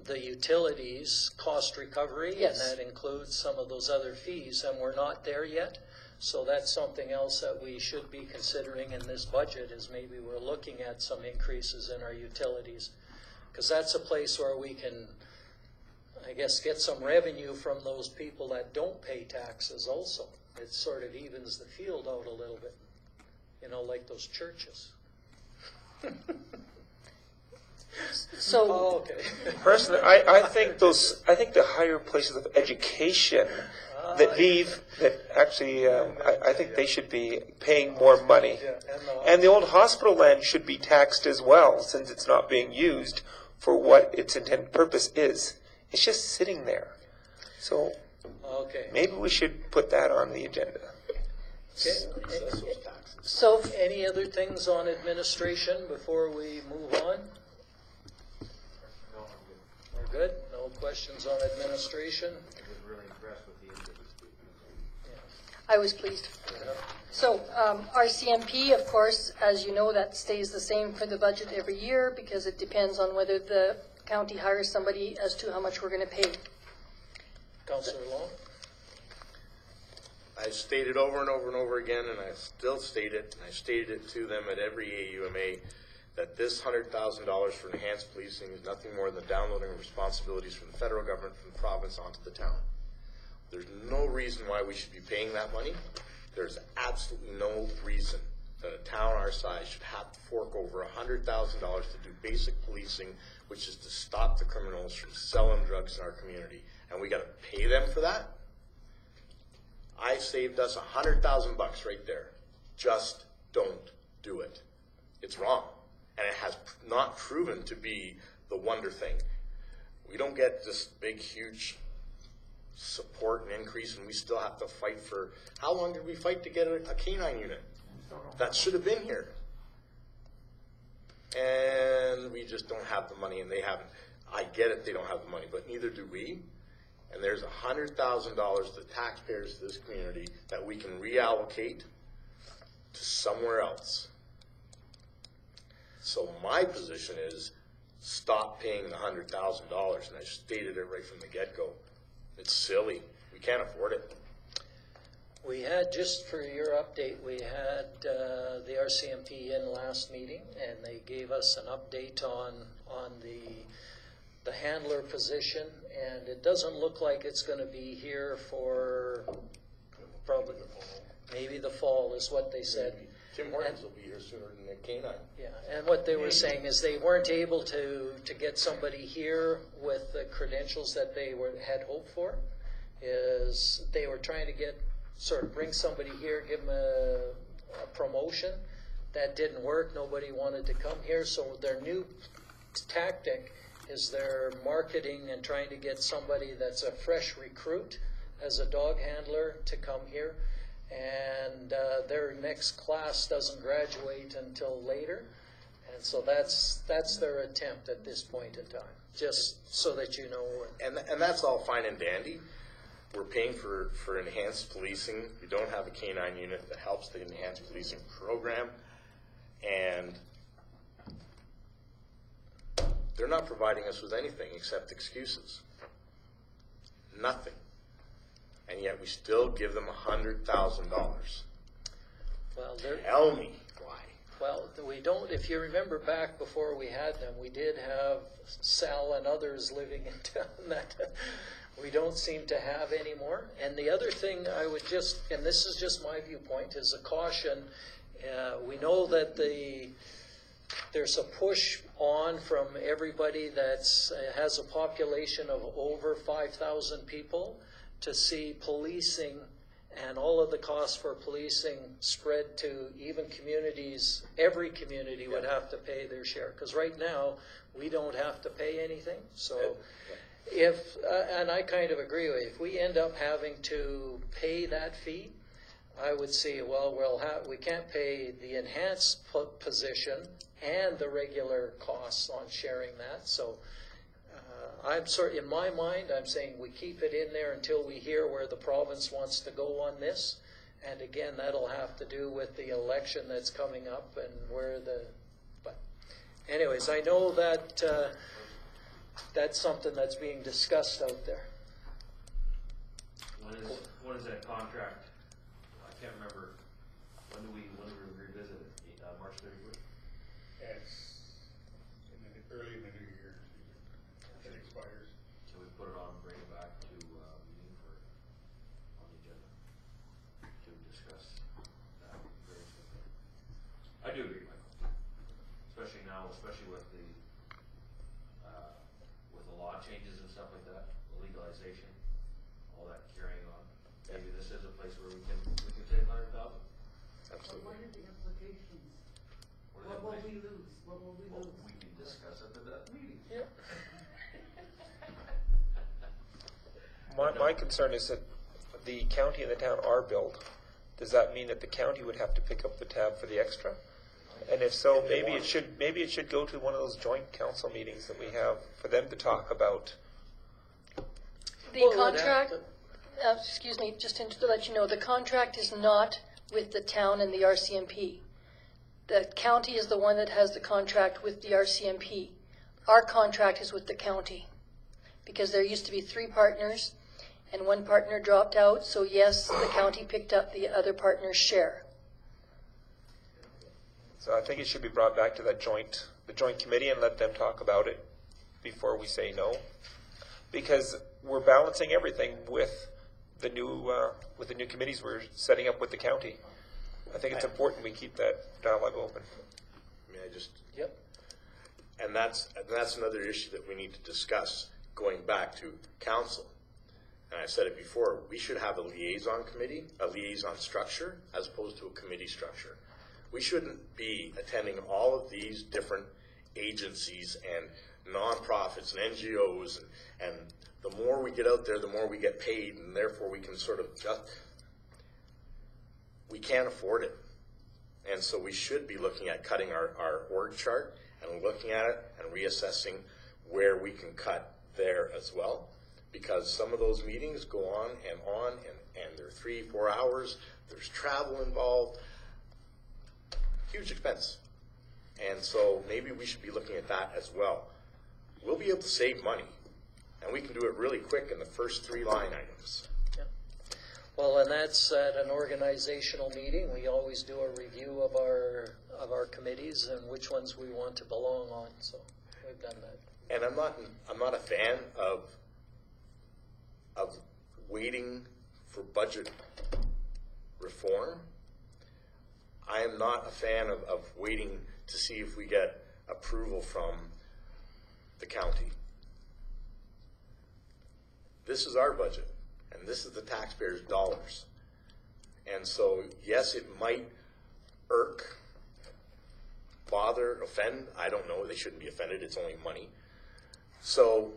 the utilities cost recovery, Yes. and that includes some of those other fees, and we're not there yet. So that's something else that we should be considering in this budget, is maybe we're looking at some increases in our utilities, because that's a place where we can, I guess, get some revenue from those people that don't pay taxes also. It sort of evens the field out a little bit, you know, like those churches. So, Oh, okay. Personally, I think the higher places of education that actually, I think they should be paying more money. Yeah, And the old hospital land should be taxed as well, since it's not being used for what its intended purpose is. It's just sitting there. So okay. maybe we should put that on the agenda. so Any other things on administration before we move on? No, I'm good. We're good? No questions on administration? I was really impressed with the interview. I was pleased. So our CMP, of course, as you know, that stays the same for the budget every year because it depends on whether the county hires somebody as to how much we're going to pay. Councillor Long? I stated over and over and over again, and I still state it, and I stated it to them at every AUMA, that this $100,000 for enhanced policing is nothing more than downloading responsibilities from the federal government from the province onto the town. There's no reason why we should be paying that money. There's absolutely no reason that a town our size should have to fork over $100,000 to do basic policing, which is to stop the criminals from selling drugs in our community. And we got to pay them for that? I saved us $100,000 right there. Just don't do it. It's wrong. And it has not proven to be the wonder thing. We don't get this big, huge support and increase, and we still have to fight for, how long did we fight to get a canine unit? That should have been here. And we just don't have the money, and they haven't. I get it, they don't have the money, but neither do we. And there's $100,000 to taxpayers of this community that we can reallocate to somewhere else. So my position is stop paying the $100,000, and I stated it right from the get-go. It's silly. We can't afford it. We had, just for your update, we had the RCMP in last meeting, and they gave us an update on the handler position, and it doesn't look like it's going to be here for probably maybe the fall is what they said. Tim Hortons will be here sooner than the canine. Yeah, and what they were saying is they weren't able to get somebody here with the credentials that they had hoped for. Is they were trying to bring somebody here, give them a promotion. That didn't work. Nobody wanted to come here. So their new tactic is they're marketing and trying to get somebody that's a fresh recruit as a dog handler to come here. And their next class doesn't graduate until later. And so that's their attempt at this point in time, just so that you know. And that's all fine and dandy. We're paying for enhanced policing. We don't have a canine unit that helps the enhanced policing program. And they're not providing us with anything except excuses. Nothing. And yet we still give them $100,000. Well, Tell me why. Well, we don't. If you remember back before we had them, we did have Sal and others living in town that we don't seem to have anymore. And the other thing I would just, and this is just my viewpoint, is a caution. We know that the there's a push on from everybody that's has a population of over 5,000 people to see policing and all of the costs for policing spread to even communities. Every community would have to pay their share, because right now we don't have to pay anything. So if, and I kind of agree with you, if we end up having to pay that fee, I would say, well, we can't pay the enhanced position and the regular costs on sharing that. So I'm sorry, in my mind, I'm saying we keep it in there until we hear where the province wants to go on this. And again, that'll have to do with the election that's coming up and where but anyways, I know that that's something that's being discussed out there. When is that contract? I can't remember. When do we revisit it? March 31st? It's early in the new year. It expires. So we put it on, bring it back to meeting on the agenda to discuss that very quickly. I do agree, Michael. Especially now, especially with the law changes and stuff like that, the legalization, all that carrying on. Maybe this is a place where we can save 100,000. Absolutely. What are the implications? What will we lose? What will we lose? We can discuss it at that meeting. Yep. My concern is that the county and the town are billed. Does that mean that the county would have to pick up the tab for the extra? And if so, maybe it should go to one of those joint council meetings that we have for them to talk about. The contract, excuse me, just to let you know, the contract is not with the town and the RCMP. The county is the one that has the contract with the RCMP. Our contract is with the county, because there used to be 3 partners and 1 partner dropped out. So yes, the county picked up the other partner's share. So I think it should be brought back to the joint committee and let them talk about it before we say no, because we're balancing everything with the new committees we're setting up with the county. I think it's important we keep that dialogue open. May I just? Yep. And that's another issue that we need to discuss, going back to council. And I said it before, we should have a liaison committee, a liaison structure, as opposed to a committee structure. We shouldn't be attending all of these different agencies and nonprofits and NGOs, and the more we get out there, the more we get paid, and therefore we can sort of we can't afford it. And so we should be looking at cutting our org chart and looking at it and reassessing where we can cut there as well. Because some of those meetings go on, and they're 3-4 hours, there's travel involved, huge expense. And so maybe we should be looking at that as well. We'll be able to save money, and we can do it really quick in the first 3 line items. Yep. Well, and that's at an organizational meeting. We always do a review of our committees and which ones we want to belong on. So we've done that. And I'm not a fan of waiting for budget reform. I am not a fan of waiting to see if we get approval from the county. This is our budget, and this is the taxpayers' dollars. And so, yes, it might irk, bother, offend. I don't know. They shouldn't be offended. It's only money. So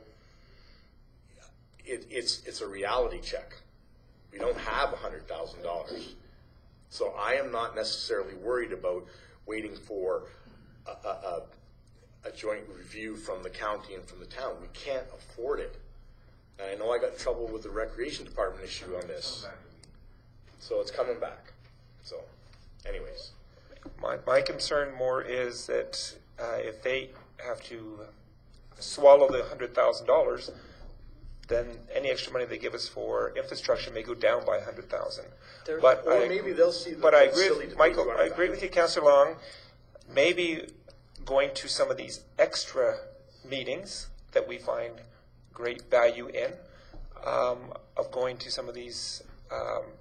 it's a reality check. We don't have $100,000. So I am not necessarily worried about waiting for a joint review from the county and from the town. We can't afford it. And I know I got in trouble with the recreation department issue on this. So it's coming back. So anyways. My concern more is that if they have to swallow the $100,000, then any extra money they give us for infrastructure may go down by $100,000. But maybe they'll see. But I agree with Michael. I agree with you, Councillor Long. Maybe going to some of these extra meetings that we find great value in, of going to some of these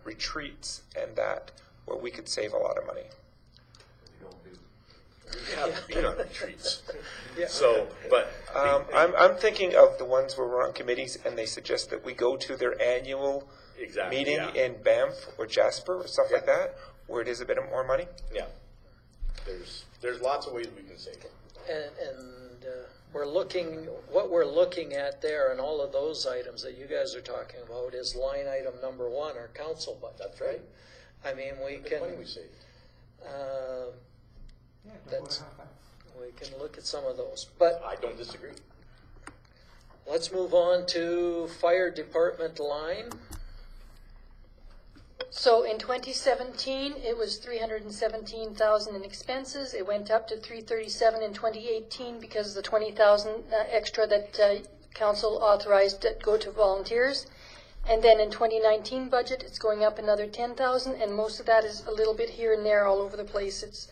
retreats and that, where we could save a lot of money. Yeah, like being on retreats. Yeah. So, but I'm thinking of the ones where we're on committees and they suggest that we go to their annual exactly, meeting yeah. in Banff or Jasper or stuff like that, where it is a bit more money. Yeah, there's lots of ways we can save it. And we're looking, what we're looking at there and all of those items that you guys are talking about is line item number 1, our council budget. That's right. I mean, we The can, money we saved. Yeah, don't That's- wanna have that. we can look at some of those. But I don't disagree. let's move on to fire department line. So in 2017, it was 317,000 in expenses. It went up to 337 in 2018 because of the 20,000 extra that council authorized to go to volunteers. And then in 2019 budget, it's going up another 10,000, and most of that is a little bit here and there all over the place. It's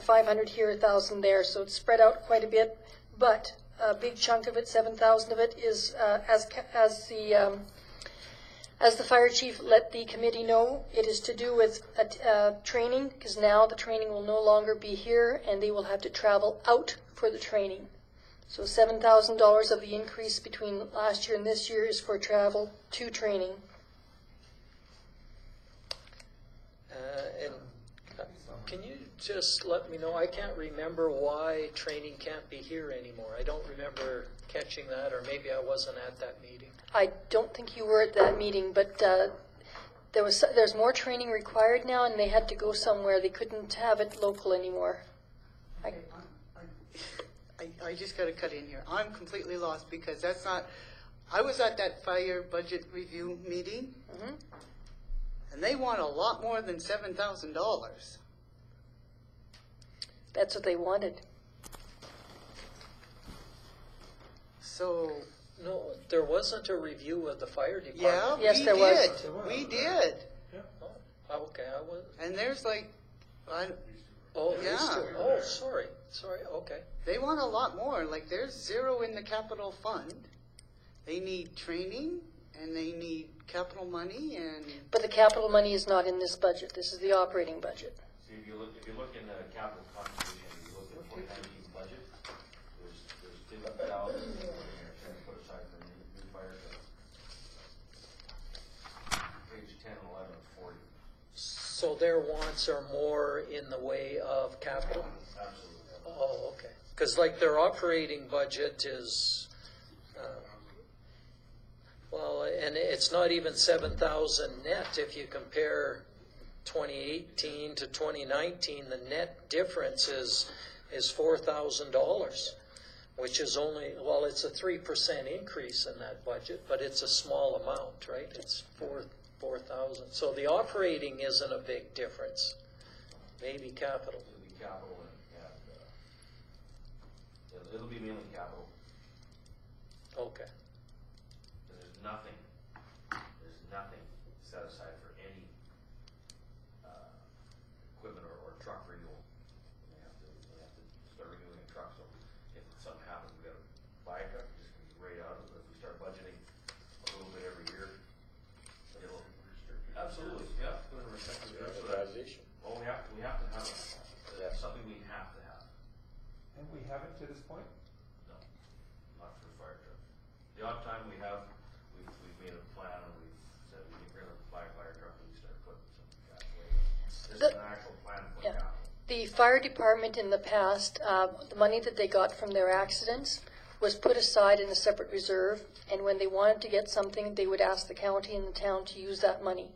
500 here, 1,000 there, so it's spread out quite a bit. But a big chunk of it, 7,000 of it, is as the fire chief let the committee know, it is to do with training, because now the training will no longer be here and they will have to travel out for the training. So $7,000 of the increase between last year and this year is for travel to training. And can you just let me know, I can't remember why training can't be here anymore. I don't remember catching that, or maybe I wasn't at that meeting. I don't think you were at that meeting, but there's more training required now, and they had to go somewhere. They couldn't have it local anymore. I just got to cut in here. I'm completely lost because that's not. I was at that fire budget review meeting, and they want a lot more than $7,000. That's what they wanted. So No, there wasn't a review of the fire department. yeah, Yes, we there did. was. We did. Oh, okay, I was. And there's like, Oh, Yeah. these two. Oh, sorry. Okay. they want a lot more. Like there's zero in the capital fund. They need training and they need capital money and But the capital money is not in this budget. This is the operating budget. See, if you look in the capital contribution, you look at 2019 budget, there's 50,000 in there trying to put aside for new fire trucks. Page 10, 11, and 40. So their wants are more in the way of capital? Absolutely. Oh, okay. Because like their operating budget is, well, and it's not even 7,000 net. If you compare 2018 to 2019, the net difference is $4,000, which is only, well, it's a 3% increase in that budget, but it's a small amount, right? It's 4,000. So the operating isn't a big difference. Maybe capital. It'll be capital and it'll be mainly capital. Okay. There's nothing set aside for any equipment or truck renewal. They have to start renewing a truck, so if something happens, we gotta buy a truck, it's gonna be right out of it. If we start budgeting a little bit every year, it'll. Absolutely, yeah. Put in a restricted group so that- Standardization. Well, we have to have it. That's something we have to have. And we haven't to this point? No, not for fire trucks. The odd time we've made a plan and we've said we're gonna buy a fire truck and we start putting some cash away. This is an actual plan for Yeah. capital. The fire department in the past, the money that they got from their accidents was put aside in a separate reserve, and when they wanted to get something, they would ask the county and the town to use that money.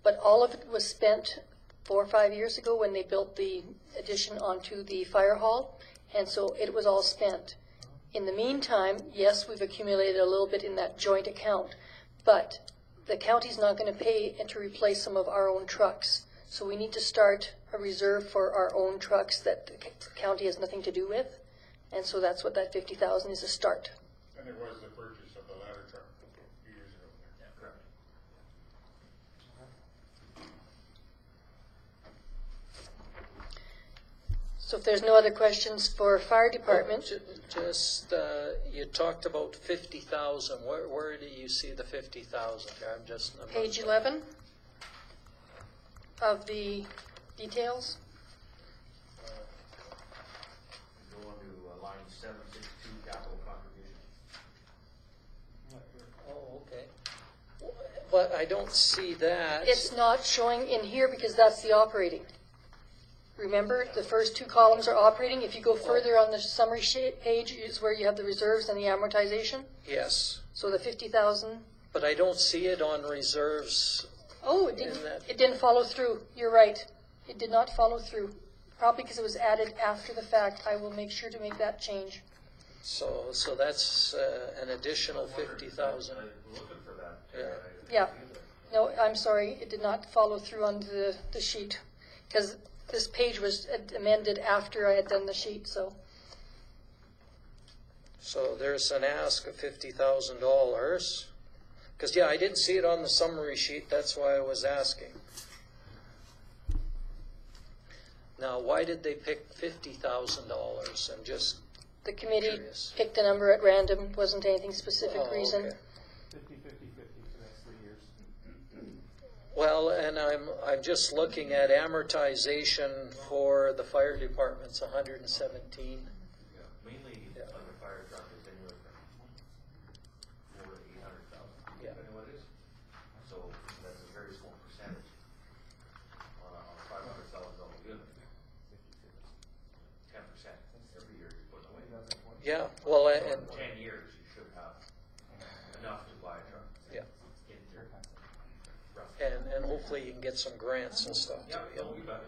But all of it was spent 4 or 5 years ago when they built the addition onto the fire hall, and so it was all spent. In the meantime, yes, we've accumulated a little bit in that joint account, but the county's not going to pay and to replace some of our own trucks. So we need to start a reserve for our own trucks that the county has nothing to do with, and so that's what that 50,000 is, a start. And there was the purchase of the ladder truck a few years ago. Yeah, correct. So if there's no other questions for fire department, Just, you talked about 50,000. Where do you see the 50,000? I'm not- page 11 of the details. I don't see that. It's not showing in here because that's the operating. Remember, the first two columns are operating. If you go further on the summary page is where you have the reserves and the amortization. Yes, So the 50,000. but I don't see it on reserves. Oh, it didn't follow through. You're right. It did not follow through. Probably because it was added after the fact. I will make sure to make that change. So that's an additional 50,000. I'm looking for that. Yeah. Yeah. No, I'm sorry. It did not follow through on the sheet because this page was amended after I had done the sheet. So there's an ask of $50,000. Because, yeah, I didn't see it on the summary sheet. That's why I was asking. Now, why did they pick $50,000? I'm just the committee curious. picked a number at random. Wasn't anything specific Oh, reason. okay. 50, 50, 50 for the next 3 years. Well, and I'm just looking at amortization for the fire department's 117. Yeah, mainly Yeah. like a fire truck is anywhere from 400,000 to 800,000, Yeah. depending what it is. So that's a very small percentage on a $500,000 unit. 10% every year you're putting away. Yeah, well, and 10 years you should have enough to buy a truck. yeah, In theory. Roughly. and hopefully you can get some grants and stuff. Yeah, too, no, you bet,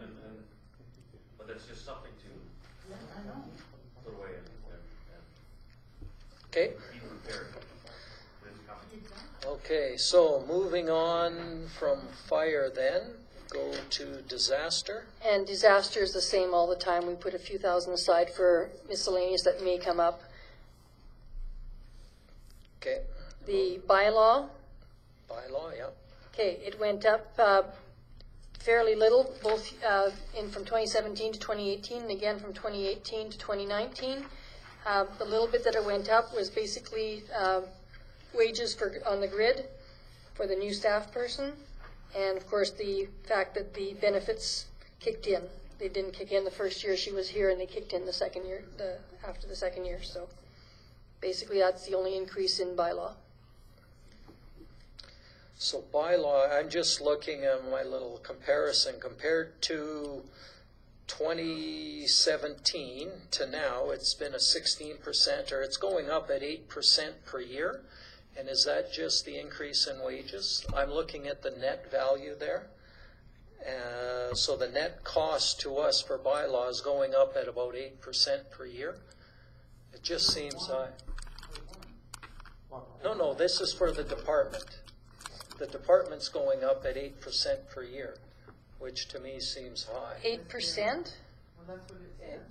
but that's just something to put away and Okay. be prepared. It's coming. Okay, so moving on from fire then, go to disaster. And disaster is the same all the time. We put a few thousand aside for miscellaneous that may come up. Okay, The bylaw, bylaw, yeah. okay, it went up fairly little, both from 2017 to 2018, and again from 2018 to 2019. The little bit that it went up was basically wages on the grid for the new staff person, and of course the fact that the benefits kicked in. They didn't kick in the first year she was here, and they kicked in the second year, after the second year. So basically that's the only increase in bylaw. So bylaw, I'm just looking at my little comparison. Compared to 2017 to now, it's been a 16%, or it's going up at 8% per year. And is that just the increase in wages? I'm looking at the net value there. So the net cost to us for bylaw is going up at about 8% per year. It just seems high. No, this is for the department. The department's going up at 8% per year, which to me seems high. 8%?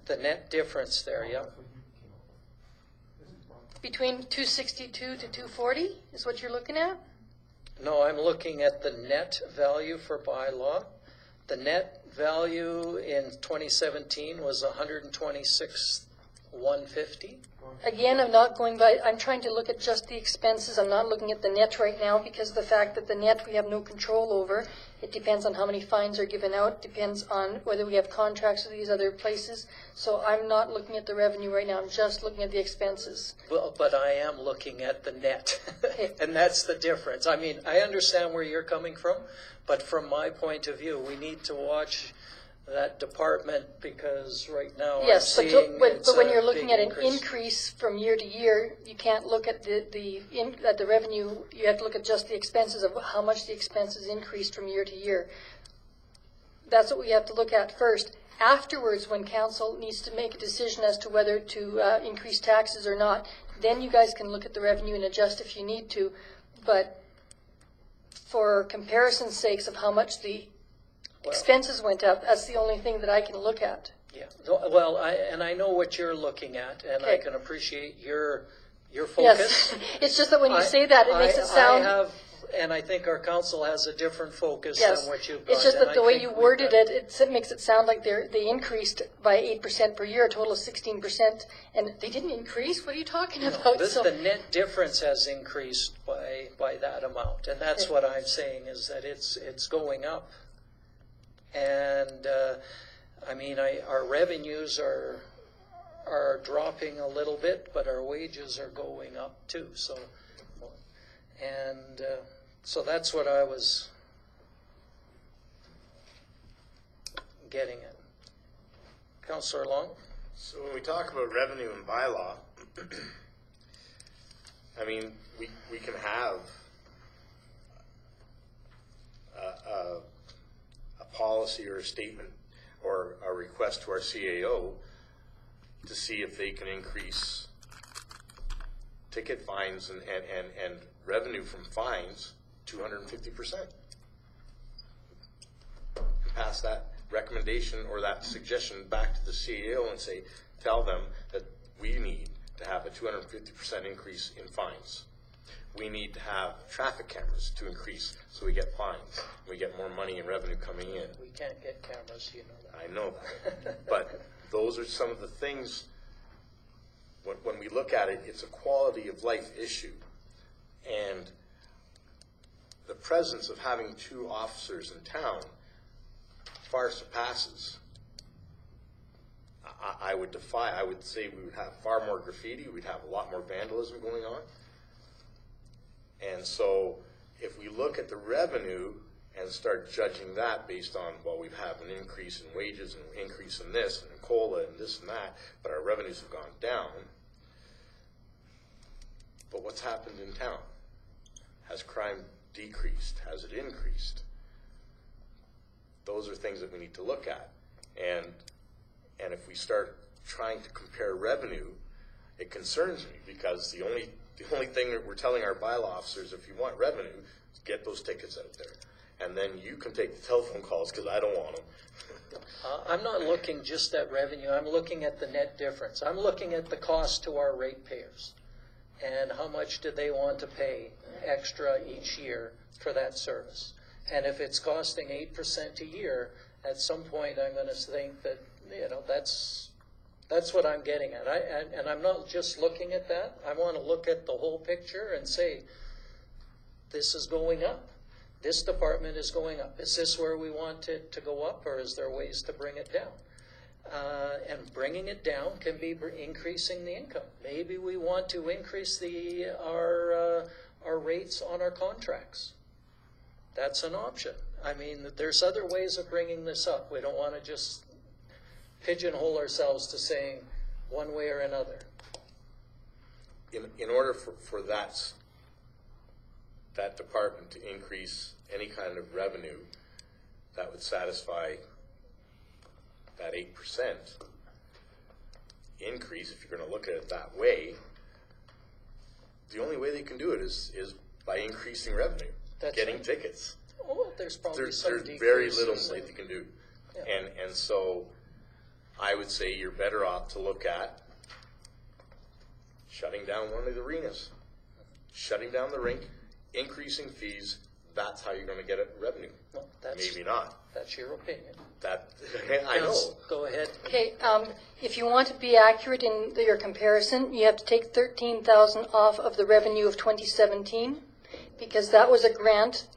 The net difference there, yeah. Between 262 to 240 is what you're looking at? No, I'm looking at the net value for bylaw. The net value in 2017 was 126,150. Again, I'm not going by, I'm trying to look at just the expenses. I'm not looking at the net right now because of the fact that the net we have no control over. It depends on how many fines are given out, depends on whether we have contracts with these other places. So I'm not looking at the revenue right now. I'm just looking at the expenses. Well, but I am looking at the net, Okay. and that's the difference. I mean, I understand where you're coming from, but from my point of view, we need to watch that department because right now Yes, I'm but, seeing but when you're a looking big at an increase from year to year, you can't look at the revenue. You have to look at just the expenses of how much the expenses increased from year to year. That's what we have to look at first. Afterwards, when council needs to make a decision as to whether to increase taxes or not, then you guys can look at the revenue and adjust if you need to. But for comparison's sakes of how much the expenses went up, that's the only thing that I can look at. Yeah, well, I know what you're looking at, and I Okay. can appreciate your focus. Yes, it's just that when you say that, it makes it sound... And I think our council has a different focus Yes, than what you've got. it's just and that I the way think you we've worded got- it makes it sound like they increased by 8% per year, a total of 16%, and they didn't increase? What are you talking about? The net difference has increased by that amount, and that's Okay. what I'm saying is that it's going up. And I mean, our revenues are dropping a little bit, but our wages are going up too. So, and So that's what I was getting at. Councillor Long? So when we talk about revenue and bylaw, I mean, we can have a policy or a statement or a request to our CAO to see if they can increase ticket fines and revenue from fines 250%. Pass that recommendation or that suggestion back to the CAO and say, tell them that we need to have a 250% increase in fines. We need to have traffic cameras to increase so we get fines. We get more money and revenue coming in. We can't get cameras, you know that. I know that. But those are some of the things, when we look at it, it's a quality of life issue. And the presence of having 2 officers in town far surpasses. I would say we would have far more graffiti, we'd have a lot more vandalism going on. And so if we look at the revenue and start judging that based on, well, we've had an increase in wages and an increase in this and in COLA and this and that, but our revenues have gone down. But what's happened in town? Has crime decreased? Has it increased? Those are things that we need to look at. And if we start trying to compare revenue, it concerns me because the only thing that we're telling our bylaw officers, if you want revenue, is get those tickets out there. And then you can take the telephone calls because I don't want them. I'm not looking just at revenue. I'm looking at the net difference. I'm looking at the cost to our ratepayers and how much do they want to pay extra each year for that service. And if it's costing 8% a year, at some point I'm going to think that, that's what I'm getting at. And I'm not just looking at that. I want to look at the whole picture and say, this is going up. This department is going up. Is this where we want it to go up, or is there ways to bring it down? And bringing it down can be increasing the income. Maybe we want to increase our rates on our contracts. That's an option. I mean, there's other ways of bringing this up. We don't want to just pigeonhole ourselves to saying one way or another. In order for that department to increase any kind of revenue that would satisfy that 8% increase, if you're going to look at it that way, the only way they can do it is by increasing revenue, getting right. Tickets. Oh, there's probably There's some very little decreases. they can do. Yeah. And so I would say you're better off to look at shutting down one of the arenas, shutting down the rink, increasing fees. That's how you're going to get revenue. Well, Maybe not. That's your opinion. That I know. Go ahead. Okay, if you want to be accurate in your comparison, you have to take 13,000 off of the revenue of 2017 because that was a grant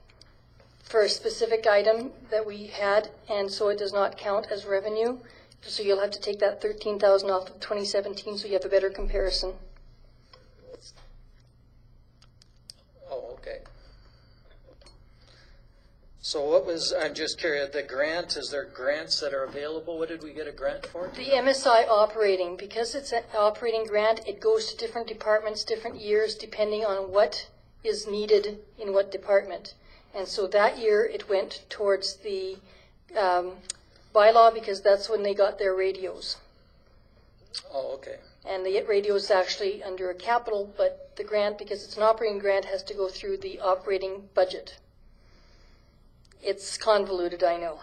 for a specific item that we had, and so it does not count as revenue. So you'll have to take that 13,000 off of 2017 so you have a better comparison. Oh, okay. So what was, I'm just curious, the grant, is there grants that are available? What did we get a grant for? The MSI operating, because it's an operating grant, it goes to different departments, different years, depending on what is needed in what department. And so that year it went towards the bylaw because that's when they got their radios. Oh, okay. And the radio is actually under a capital, but the grant, because it's an operating grant, has to go through the operating budget. It's convoluted, I know.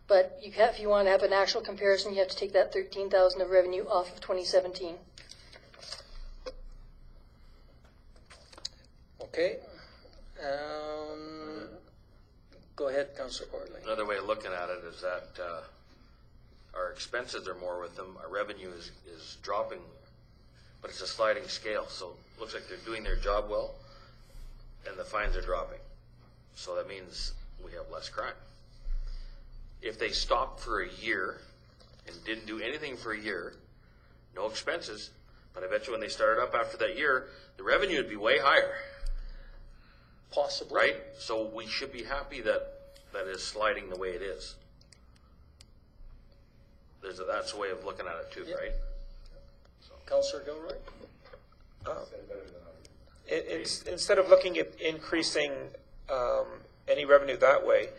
But if you want to have an actual comparison, you have to take that 13,000 of revenue off of 2017. Okay. Go ahead, Councillor Bartley. Another way of looking at it is that our expenses are more with them, our revenue is dropping, but it's a sliding scale. So it looks like they're doing their job well, and the fines are dropping. So that means we have less crime. If they stopped for a year and didn't do anything for a year, no expenses, but I bet you when they started up after that year, the revenue would be way higher. Possibly. right? So we should be happy that is sliding the way it is. That's a way of looking at it too, Yeah. right? Councillor Gilroy? Instead of looking at increasing any revenue that way,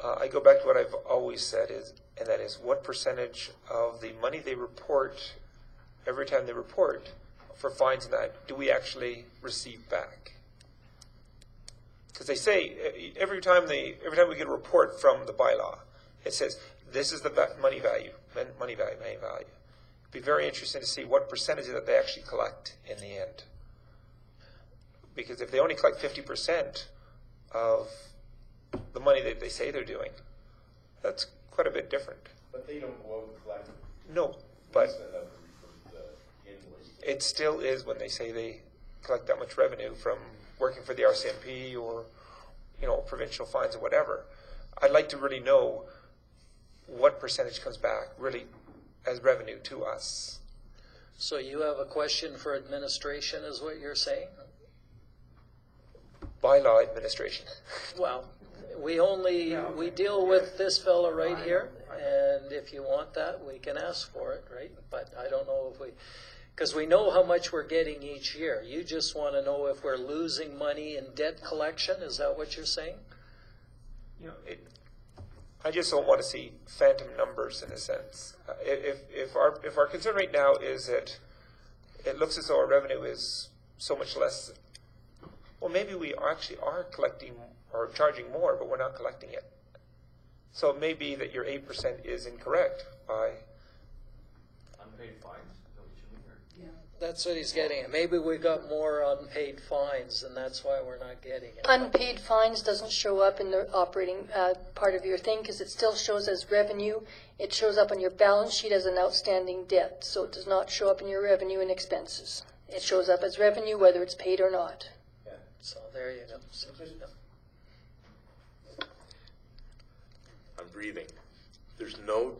I go back to what I've always said and that is what percentage of the money they report every time they report for fines and that do we actually receive back? Because they say every time we get a report from the bylaw, it says this is the money value. It'd be very interesting to see what percentage that they actually collect in the end. Because if they only collect 50% of the money that they say they're doing, that's quite a bit different. But they don't go out and collect. No, but Send out the invoice. it still is when they say they collect that much revenue from working for the RCMP or, provincial fines or whatever. I'd like to really know what percentage comes back really as revenue to us. So you have a question for administration, is what you're saying? Bylaw administration. Well, we deal with this fella right here, and if you want that, we can ask for it, right? But I don't know if because we know how much we're getting each year. You just want to know if we're losing money in debt collection, is that what you're saying? I just don't want to see phantom numbers in a sense. If our concern right now is that it looks as though our revenue is so much less, well, maybe we actually are collecting or charging more, but we're not collecting it. So it may be that your 8% is incorrect by... Unpaid fines, is that what you mean? That's what he's getting at. Maybe we got more unpaid fines, and that's why we're not getting it. Unpaid fines doesn't show up in the operating part of your thing because it still shows as revenue. It shows up on your balance sheet as an outstanding debt, so it does not show up in your revenue and expenses. It shows up as revenue whether it's paid or not. So there you go. So, I'm breathing. There's no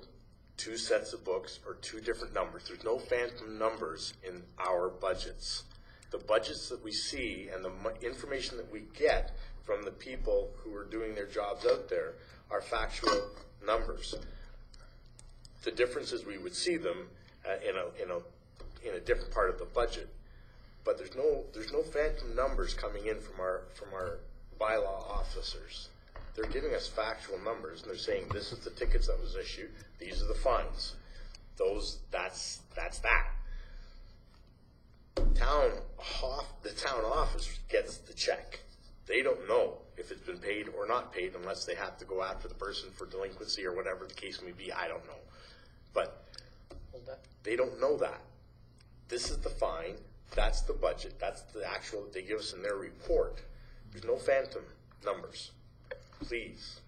two sets of books or two different numbers. There's no phantom numbers in our budgets. The budgets that we see and the information that we get from the people who are doing their jobs out there are factual numbers. The difference is we would see them in a different part of the budget, but there's no phantom numbers coming in from our bylaw officers. They're giving us factual numbers, and they're saying this is the tickets that was issued, these are the fines. That's that. The town office gets the check. They don't know if it's been paid or not paid unless they have to go after the person for delinquency or whatever the case may be. I don't know. But they don't know that. This is the fine. That's the budget. That's the actual that they give us in their report. There's no phantom numbers. Please.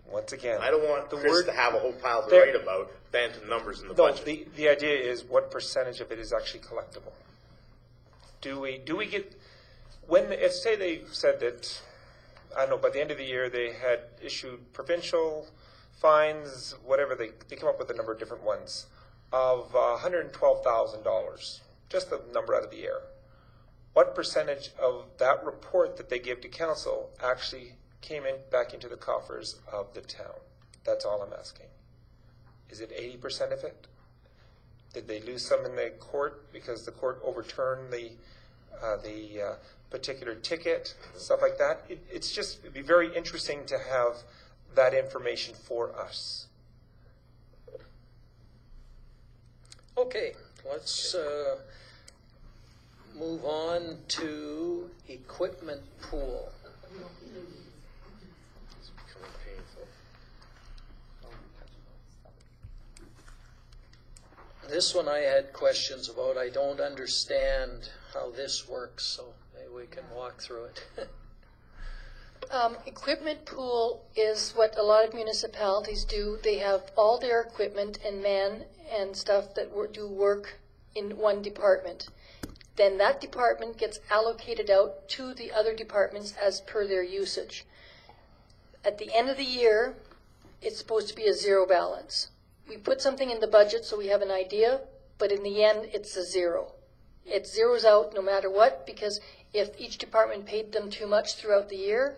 Once again, I don't want Chris to have a whole pile to There- write about phantom numbers in the No, budget. the idea is what percentage of it is actually collectible. Do we get if say they said that, I don't know, by the end of the year they had issued provincial fines, whatever they come up with a number of different ones of $112,000, just the number out of the air. What percentage of that report that they give to council actually came back into the coffers of the town? That's all I'm asking. Is it 80% of it? Did they lose some in the court because the court overturned the particular ticket, stuff like that? It'd be very interesting to have that information for us. okay, let's move on to equipment pool. It's becoming painful. This one I had questions about. I don't understand how this works, so maybe we can walk through it. Equipment pool is what a lot of municipalities do. They have all their equipment and man and stuff that do work in one department. Then that department gets allocated out to the other departments as per their usage. At the end of the year, it's supposed to be a zero balance. We put something in the budget so we have an idea, but in the end, it's a zero. It zeroes out no matter what, because if each department paid them too much throughout the year,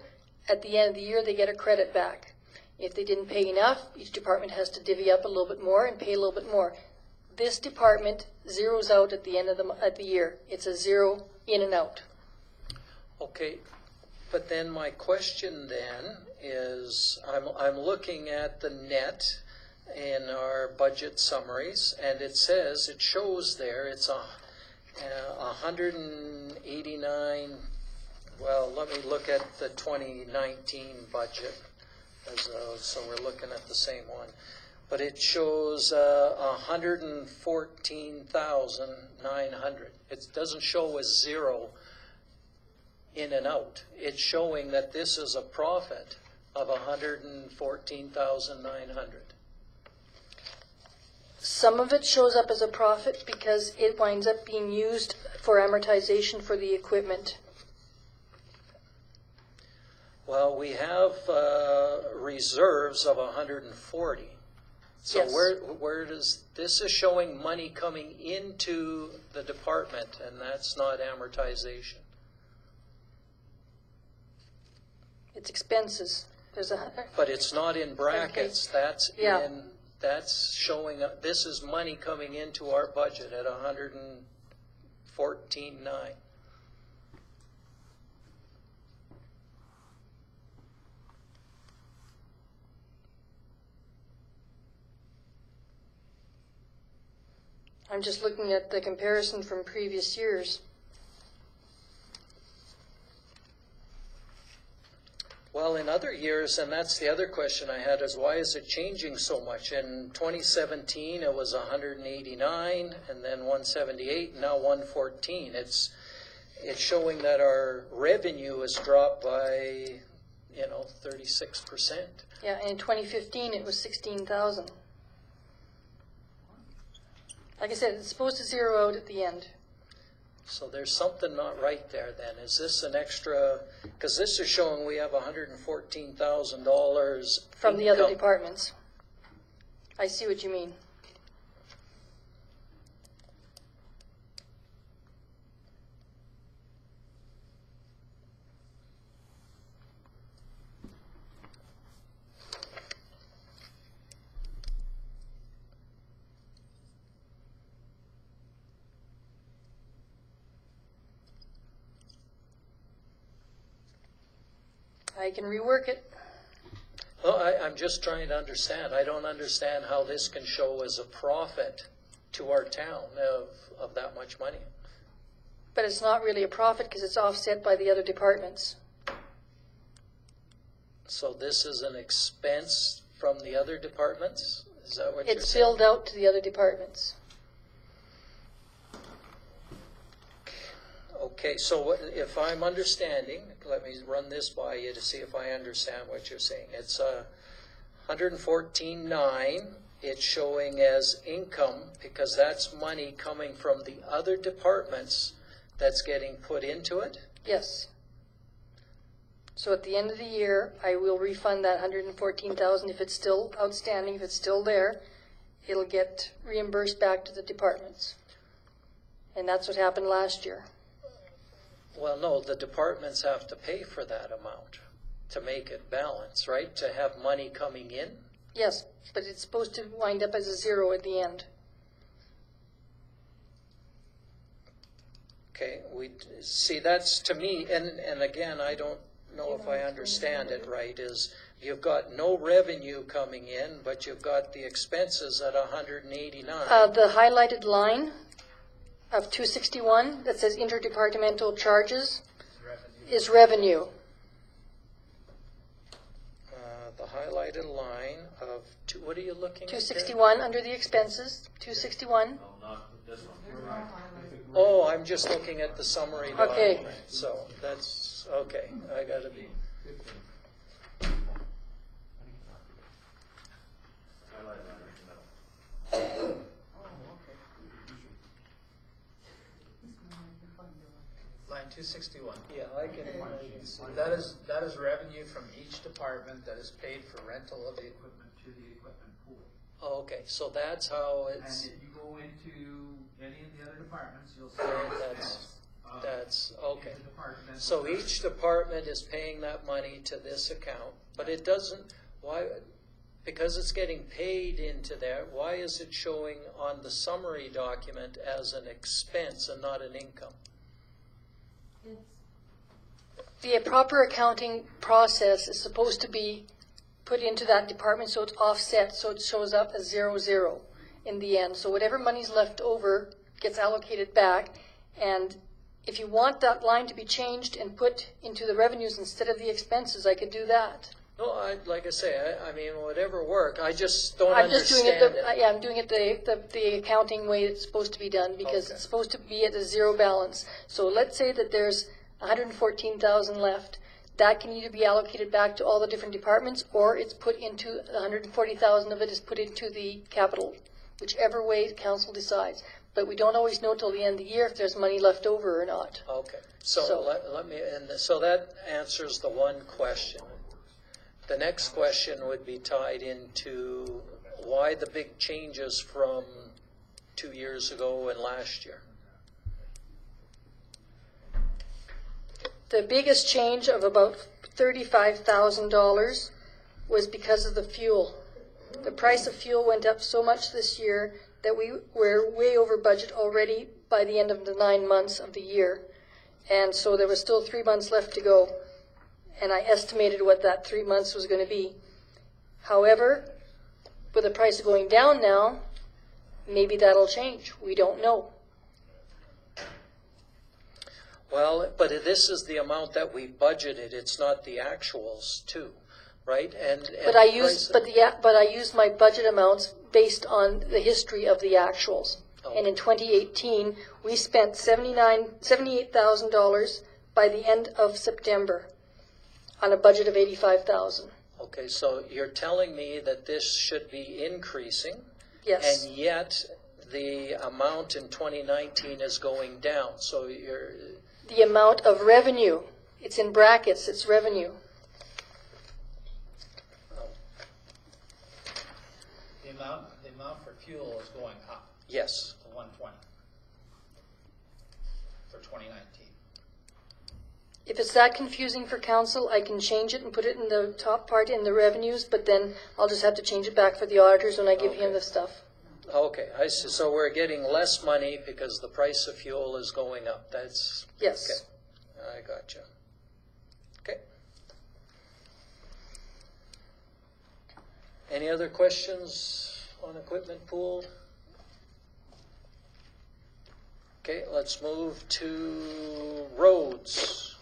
at the end of the year, they get a credit back. If they didn't pay enough, each department has to divvy up a little bit more and pay a little bit more. This department zeroes out at the end of the year. It's a zero in and out. Okay, but then my question then is, I'm looking at the net in our budget summaries, and it shows there, it's 189, well, let me look at the 2019 budget, so we're looking at the same one. But it shows 114,900. It doesn't show a zero in and out. It's showing that this is a profit of 114,900. Some of it shows up as a profit because it winds up being used for amortization for the equipment. Well, we have reserves of 140. So Yes. where does, this is showing money coming into the department, and that's not amortization. It's expenses. There's a But it's not in brackets. That's Yeah. that's showing up. This is money coming into our budget at 114.9. I'm just looking at the comparison from previous years. Well, in other years, and that's the other question I had, is why is it changing so much? In 2017, it was 189, and then 178, and now 114. It's showing that our revenue has dropped by, 36%. Yeah, and in 2015, it was 16,000. Like I said, it's supposed to zero out at the end. So there's something not right there then. Is this an extra, because this is showing we have $114,000 From the other income. departments. I see what you mean. I can rework it. Well, I'm just trying to understand. I don't understand how this can show as a profit to our town of that much money. But it's not really a profit because it's offset by the other departments. So this is an expense from the other departments? Is that what you're It's saying? billed out to the other departments. Okay, so if I'm understanding, let me run this by you to see if I understand what you're saying. It's 114.9. It's showing as income because that's money coming from the other departments that's getting put into it. Yes. So at the end of the year, I will refund that $114,000 if it's still outstanding, if it's still there. It'll get reimbursed back to the departments. And that's what happened last year. Well, no, the departments have to pay for that amount to make it balance, right? To have money coming in. Yes, but it's supposed to wind up as a zero at the end. Okay, we see that's to me, and again, I don't know if I understand it right, is you've got no revenue coming in, but you've got the expenses at 189. The highlighted line of 261 that says interdepartmental charges is revenue. The highlighted line of, what are you looking at there? 261 under the expenses, 261. No, not this one. Oh, I'm just looking at the summary Okay. document. So that's, okay, I gotta be. Highlight that right in the middle. Line 261. Yeah, I can see That is revenue from each department that is paid for rental of the equipment to the equipment pool. Oh, okay, so that's how And it's, if you go into any of the other departments, you'll see There, expense. that's, okay. in the departmental So budget. each department is paying that money to this account, but it doesn't, why, because it's getting paid into there, why is it showing on the summary document as an expense and not an income? The proper accounting process is supposed to be put into that department so it's offset, so it shows up as 0 in the end. So whatever money's left over gets allocated back, and if you want that line to be changed and put into the revenues instead of the expenses, I could do that. No, like I say, I mean, whatever work, I just don't I'm just doing understand it, yeah, I'm doing it the accounting way it's supposed to be done, because Okay. it's supposed to be at a zero balance. So let's say that there's 114,000 left. That can either be allocated back to all the different departments, or it's put into, 140,000 of it is put into the capital, whichever way council decides. But we don't always know till the end of the year if there's money left over or not. Okay, so So- let me, and so that answers the one question. The next question would be tied into why the big changes from 2 years ago and last year. The biggest change of about $35,000 was because of the fuel. The price of fuel went up so much this year that we were way over budget already by the end of the 9 months of the year. And so there was still 3 months left to go. And I estimated what that 3 months was going to be. However, with the price going down now, maybe that'll change. We don't know. Well, but this is the amount that we budgeted, it's not the actuals too, right? And But I used, but I used my budget amounts based on the history of the actuals. And in 2018, we spent $78,000 by the end of September on a budget of 85,000. Okay, so you're telling me that this should be increasing, Yes. and yet the amount in 2019 is going down. So you're, The amount of revenue, it's in brackets, it's revenue. The amount for fuel is going up yes. to 120 for 2019. If it's that confusing for council, I can change it and put it in the top part in the revenues, but then I'll just have to change it back for the auditors when I give him Okay. the stuff. Okay, I see. So we're getting less money because the price of fuel is going up. That's Yes. okay. I gotcha. Okay. Any other questions on equipment pool? Okay, let's move to roads.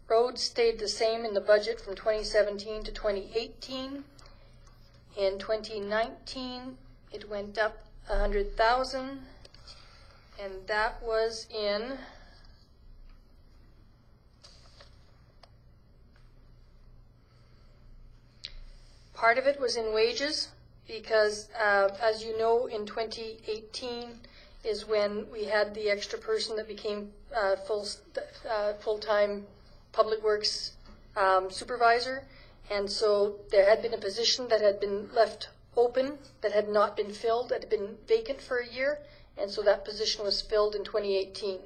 Roads stayed the same in the budget from 2017 to 2018. In 2019, it went up 100,000, and that was in part of it was in wages, because as you know, in 2018 is when we had the extra person that became full-time Public Works supervisor, and so there had been a position that had been left open, that had not been filled, that had been vacant for a year, and so that position was filled in 2018.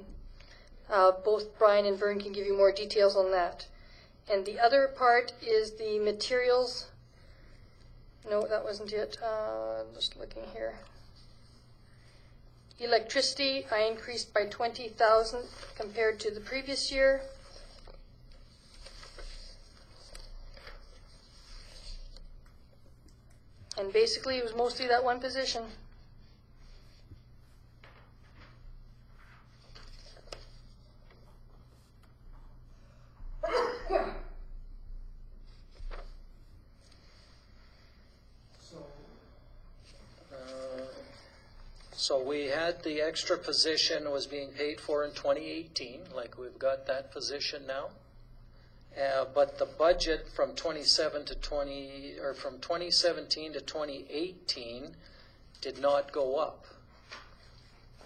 Both Brian and Vern can give you more details on that. And the other part is the materials. No, that wasn't it. Just looking here. Electricity, I increased by 20,000 compared to the previous year. And basically, it was mostly that one position. So we had the extra position was being paid for in 2018, like we've got that position now. But the budget from 27 to 20, or from 2017 to 2018 did not go up.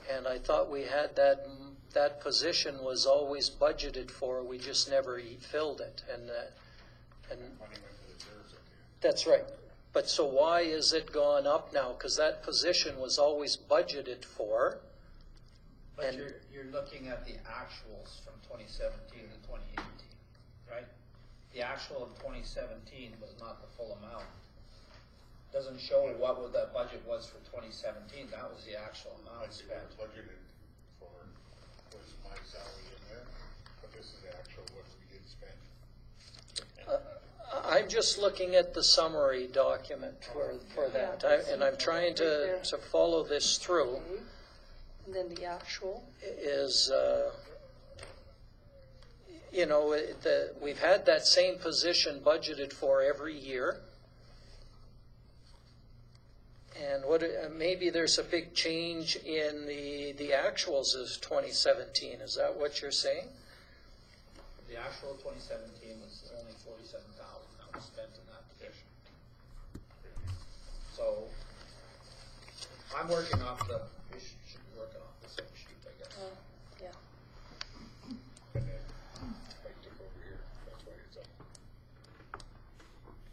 And I thought we had that position was always budgeted for, we just never filled it, and that's right. But so why is it gone up now? Because that position was always budgeted for. But And- you're looking at the actuals from 2017 to 2018, right? The actual of 2017 was not the full amount. Doesn't show what that budget was for 2017. That was the actual amount spent. Budgeted for, was my salary in there, but this is the actual what we did spend. I'm just looking at the summary document for that, and I'm trying to follow this through. And then the actual. Is, we've had that same position budgeted for every year. And maybe there's a big change in the actuals of 2017. Is that what you're saying? The actual of 2017 was only 47,000 that was spent in that position. So I'm working off we should be working off the same sheet, I guess. Yeah. And then I took over here, that's why it's up.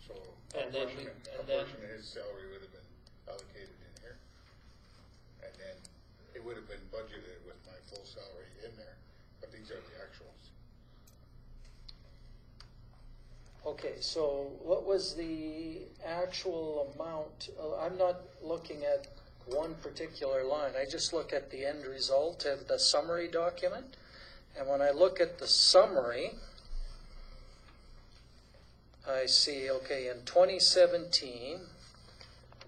So, And then a portion of his salary would have been allocated in here. And then it would have been budgeted with my full salary in there, but these are the actuals. Okay, so what was the actual amount? I'm not looking at one particular line. I just look at the end result of the summary document. And when I look at the summary, I see, okay, in 2017,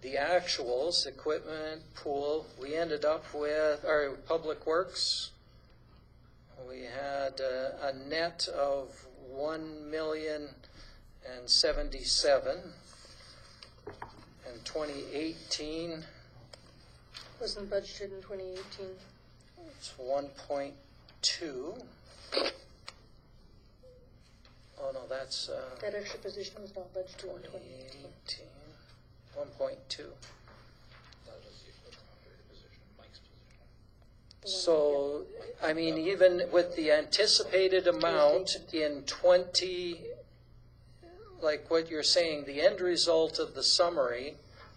the actuals, equipment, pool, we ended up with, our public works, we had a net of 1,077,000. In 2018, Wasn't budgeted in 2018. it's 1.2. Oh no, that's That extra position was not budgeted in 2018. 2018. 1.2. That was the equipment operator position, Mike's position. So, I mean, even with the anticipated amount in 20, like what you're saying, the end result of the summary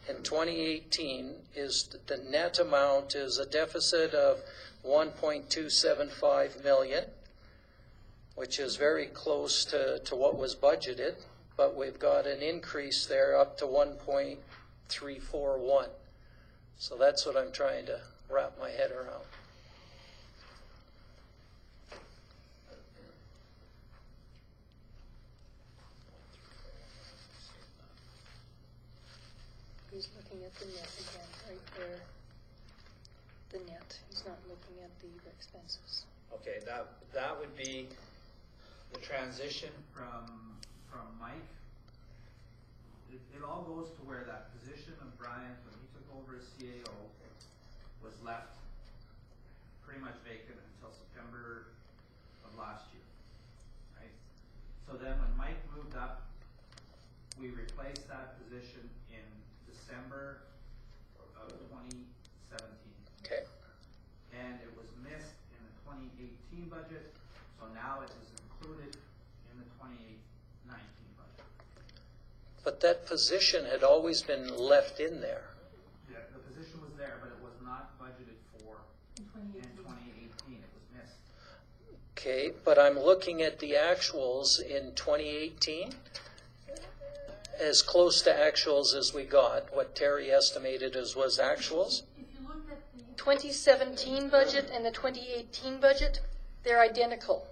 in 2018 is the net amount is a deficit of 1.275 million, which is very close to what was budgeted, but we've got an increase there up to 1.341. So that's what I'm trying to wrap my head around. He's looking at the net again, right there. The net, he's not looking at the expenses. Okay, that would be the transition from Mike. It all goes to where that position of Brian, when he took over as CAO, was left pretty much vacant until September of last year, right? So then when Mike moved up, we replaced that position in December of 2017. Okay. And it was missed in the 2018 budget, so now it is included in the 2019 budget. But that position had always been left in there. Yeah, the position was there, but it was not budgeted for in 2018. It was missed. Okay, but I'm looking at the actuals in 2018, as close to actuals as we got. What Terry estimated was actuals. 2017 budget and the 2018 budget, they're identical.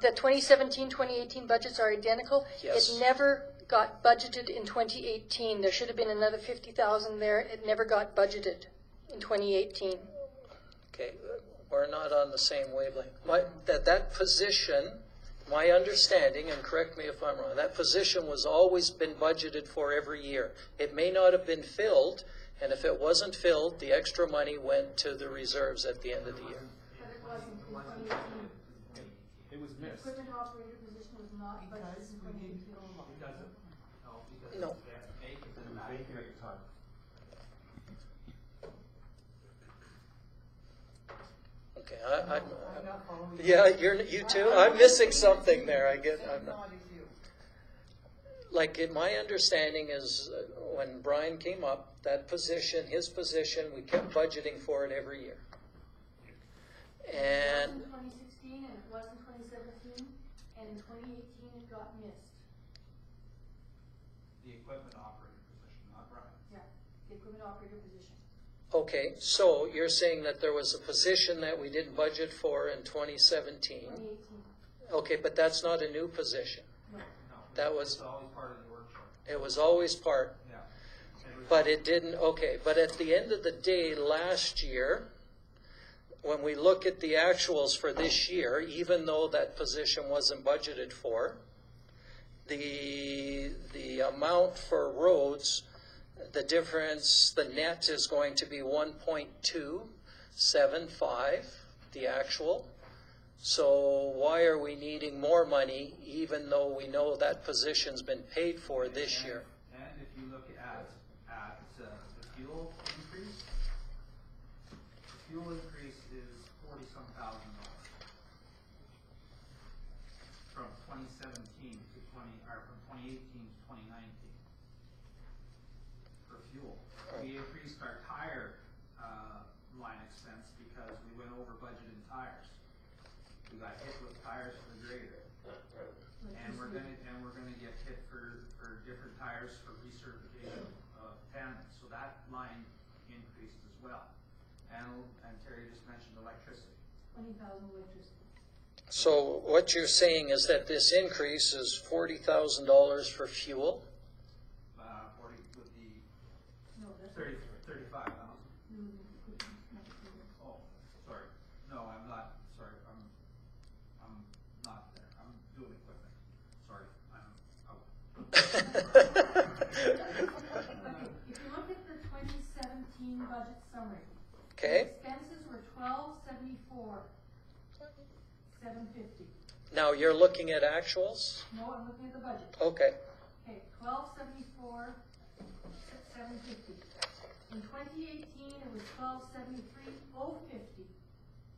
The 2017-2018 budgets are identical. Yes. It never got budgeted in 2018. There should have been another 50,000 there. It never got budgeted in 2018. Okay, we're not on the same wavelength. That position, my understanding, and correct me if I'm wrong, that position was always been budgeted for every year. It may not have been filled, and if it wasn't filled, the extra money went to the reserves at the end of the year. But it wasn't in 2018. It was missed. Equipment operator position was not budgeted in 2018. No. Vacant at the time. I'm not following. yeah, you too? I'm missing something there. I'm not. Not as you. Like, in my understanding is when Brian came up, that position, his position, we kept budgeting for it every year. And It was in 2016 and it was in 2017, and in 2018 it got missed. The equipment operator position, not Brian. Yeah, the equipment operator position. okay, so you're saying that there was a position that we didn't budget for in 2017. 2018. Okay, but that's not a new position. No. No. That was- It's always part of the workshop. It was always part, Yeah. but it didn't, okay, but at the end of the day, last year, when we look at the actuals for this year, even though that position wasn't budgeted for, the amount for roads, the difference, the net is going to be 1.275, the actual. So why are we needing more money even though we know that position's been paid for this year? And if you look at the fuel increase, is $40-some thousand from 2017 to from 2018 to 2019 for fuel. We increased our tire line expense because we went over budget in tires. We got hit with tires for the grader. And we're gonna get hit for different tires for recertification of tandem, so that line increased as well. And Terry just mentioned electricity. 20,000 electricity. So what you're saying is that this increase is $40,000 for fuel? 40 with the No, that's. 35,000. Mm-hmm. Oh, sorry. No, I'm not, sorry, I'm not there. I'm doing equipment. Sorry, I'm out. Okay, if you look at the 2017 budget summary. Okay. Expenses were 1274, 750. Now you're looking at actuals? No, I'm looking at the budget. Okay. Okay, 1274, 750. In 2018, it was 1273, 050.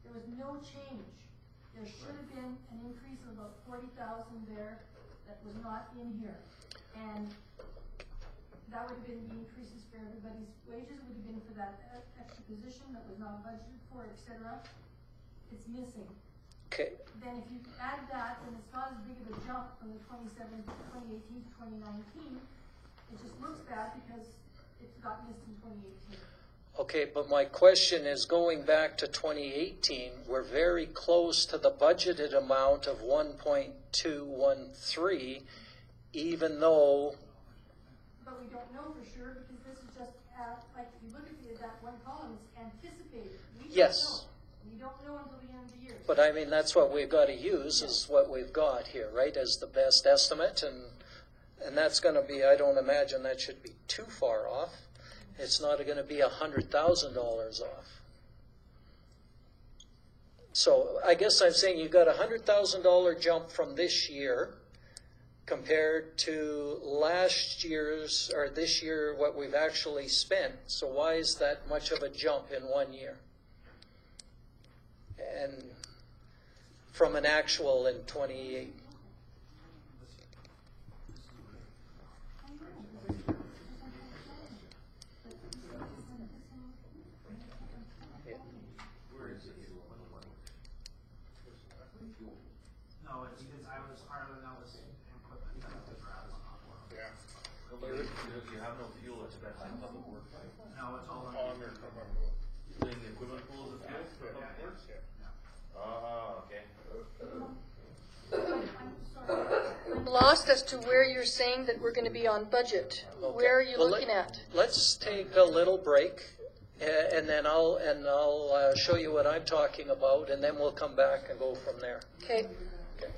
There was no change. There should have been an increase of about 40,000 there that was not in here. And that would have been the increases for everybody's wages, would have been for that extra position that was not budgeted for, etc. It's missing. Okay. Then if you add that, then it's not as big of a jump from the 2018 to 2019. It just looks bad because it got missed in 2018. Okay, but my question is going back to 2018, we're very close to the budgeted amount of 1.213, even though, But we don't know for sure because this is just, like, if you look at that one column, it's anticipated. We don't yes. know. We don't know until the end of the year. But I mean, that's what we've got to use, is what we've got here, right, as the best estimate. And that's going to be, I don't imagine that should be too far off. It's not going to be $100,000 off. So I guess I'm saying you got $100,000 jump from this year compared to last year's, or this year, what we've actually spent. So why is that much of a jump in 1 year? And from an actual in 28. No, it's, I was, Harlan, that was equipment that was rather on. Yeah. No, but you have no fuel expense in public works. No, it's all on. Saying the equipment pool is a fuel for public works? Ah, okay. I'm sorry. I'm lost as to where you're saying that we're going to be on budget. Okay. Where are you Well, looking at? Let's take a little break, and then I'll show you what I'm talking about, and then we'll come back and go from there. Okay. Okay.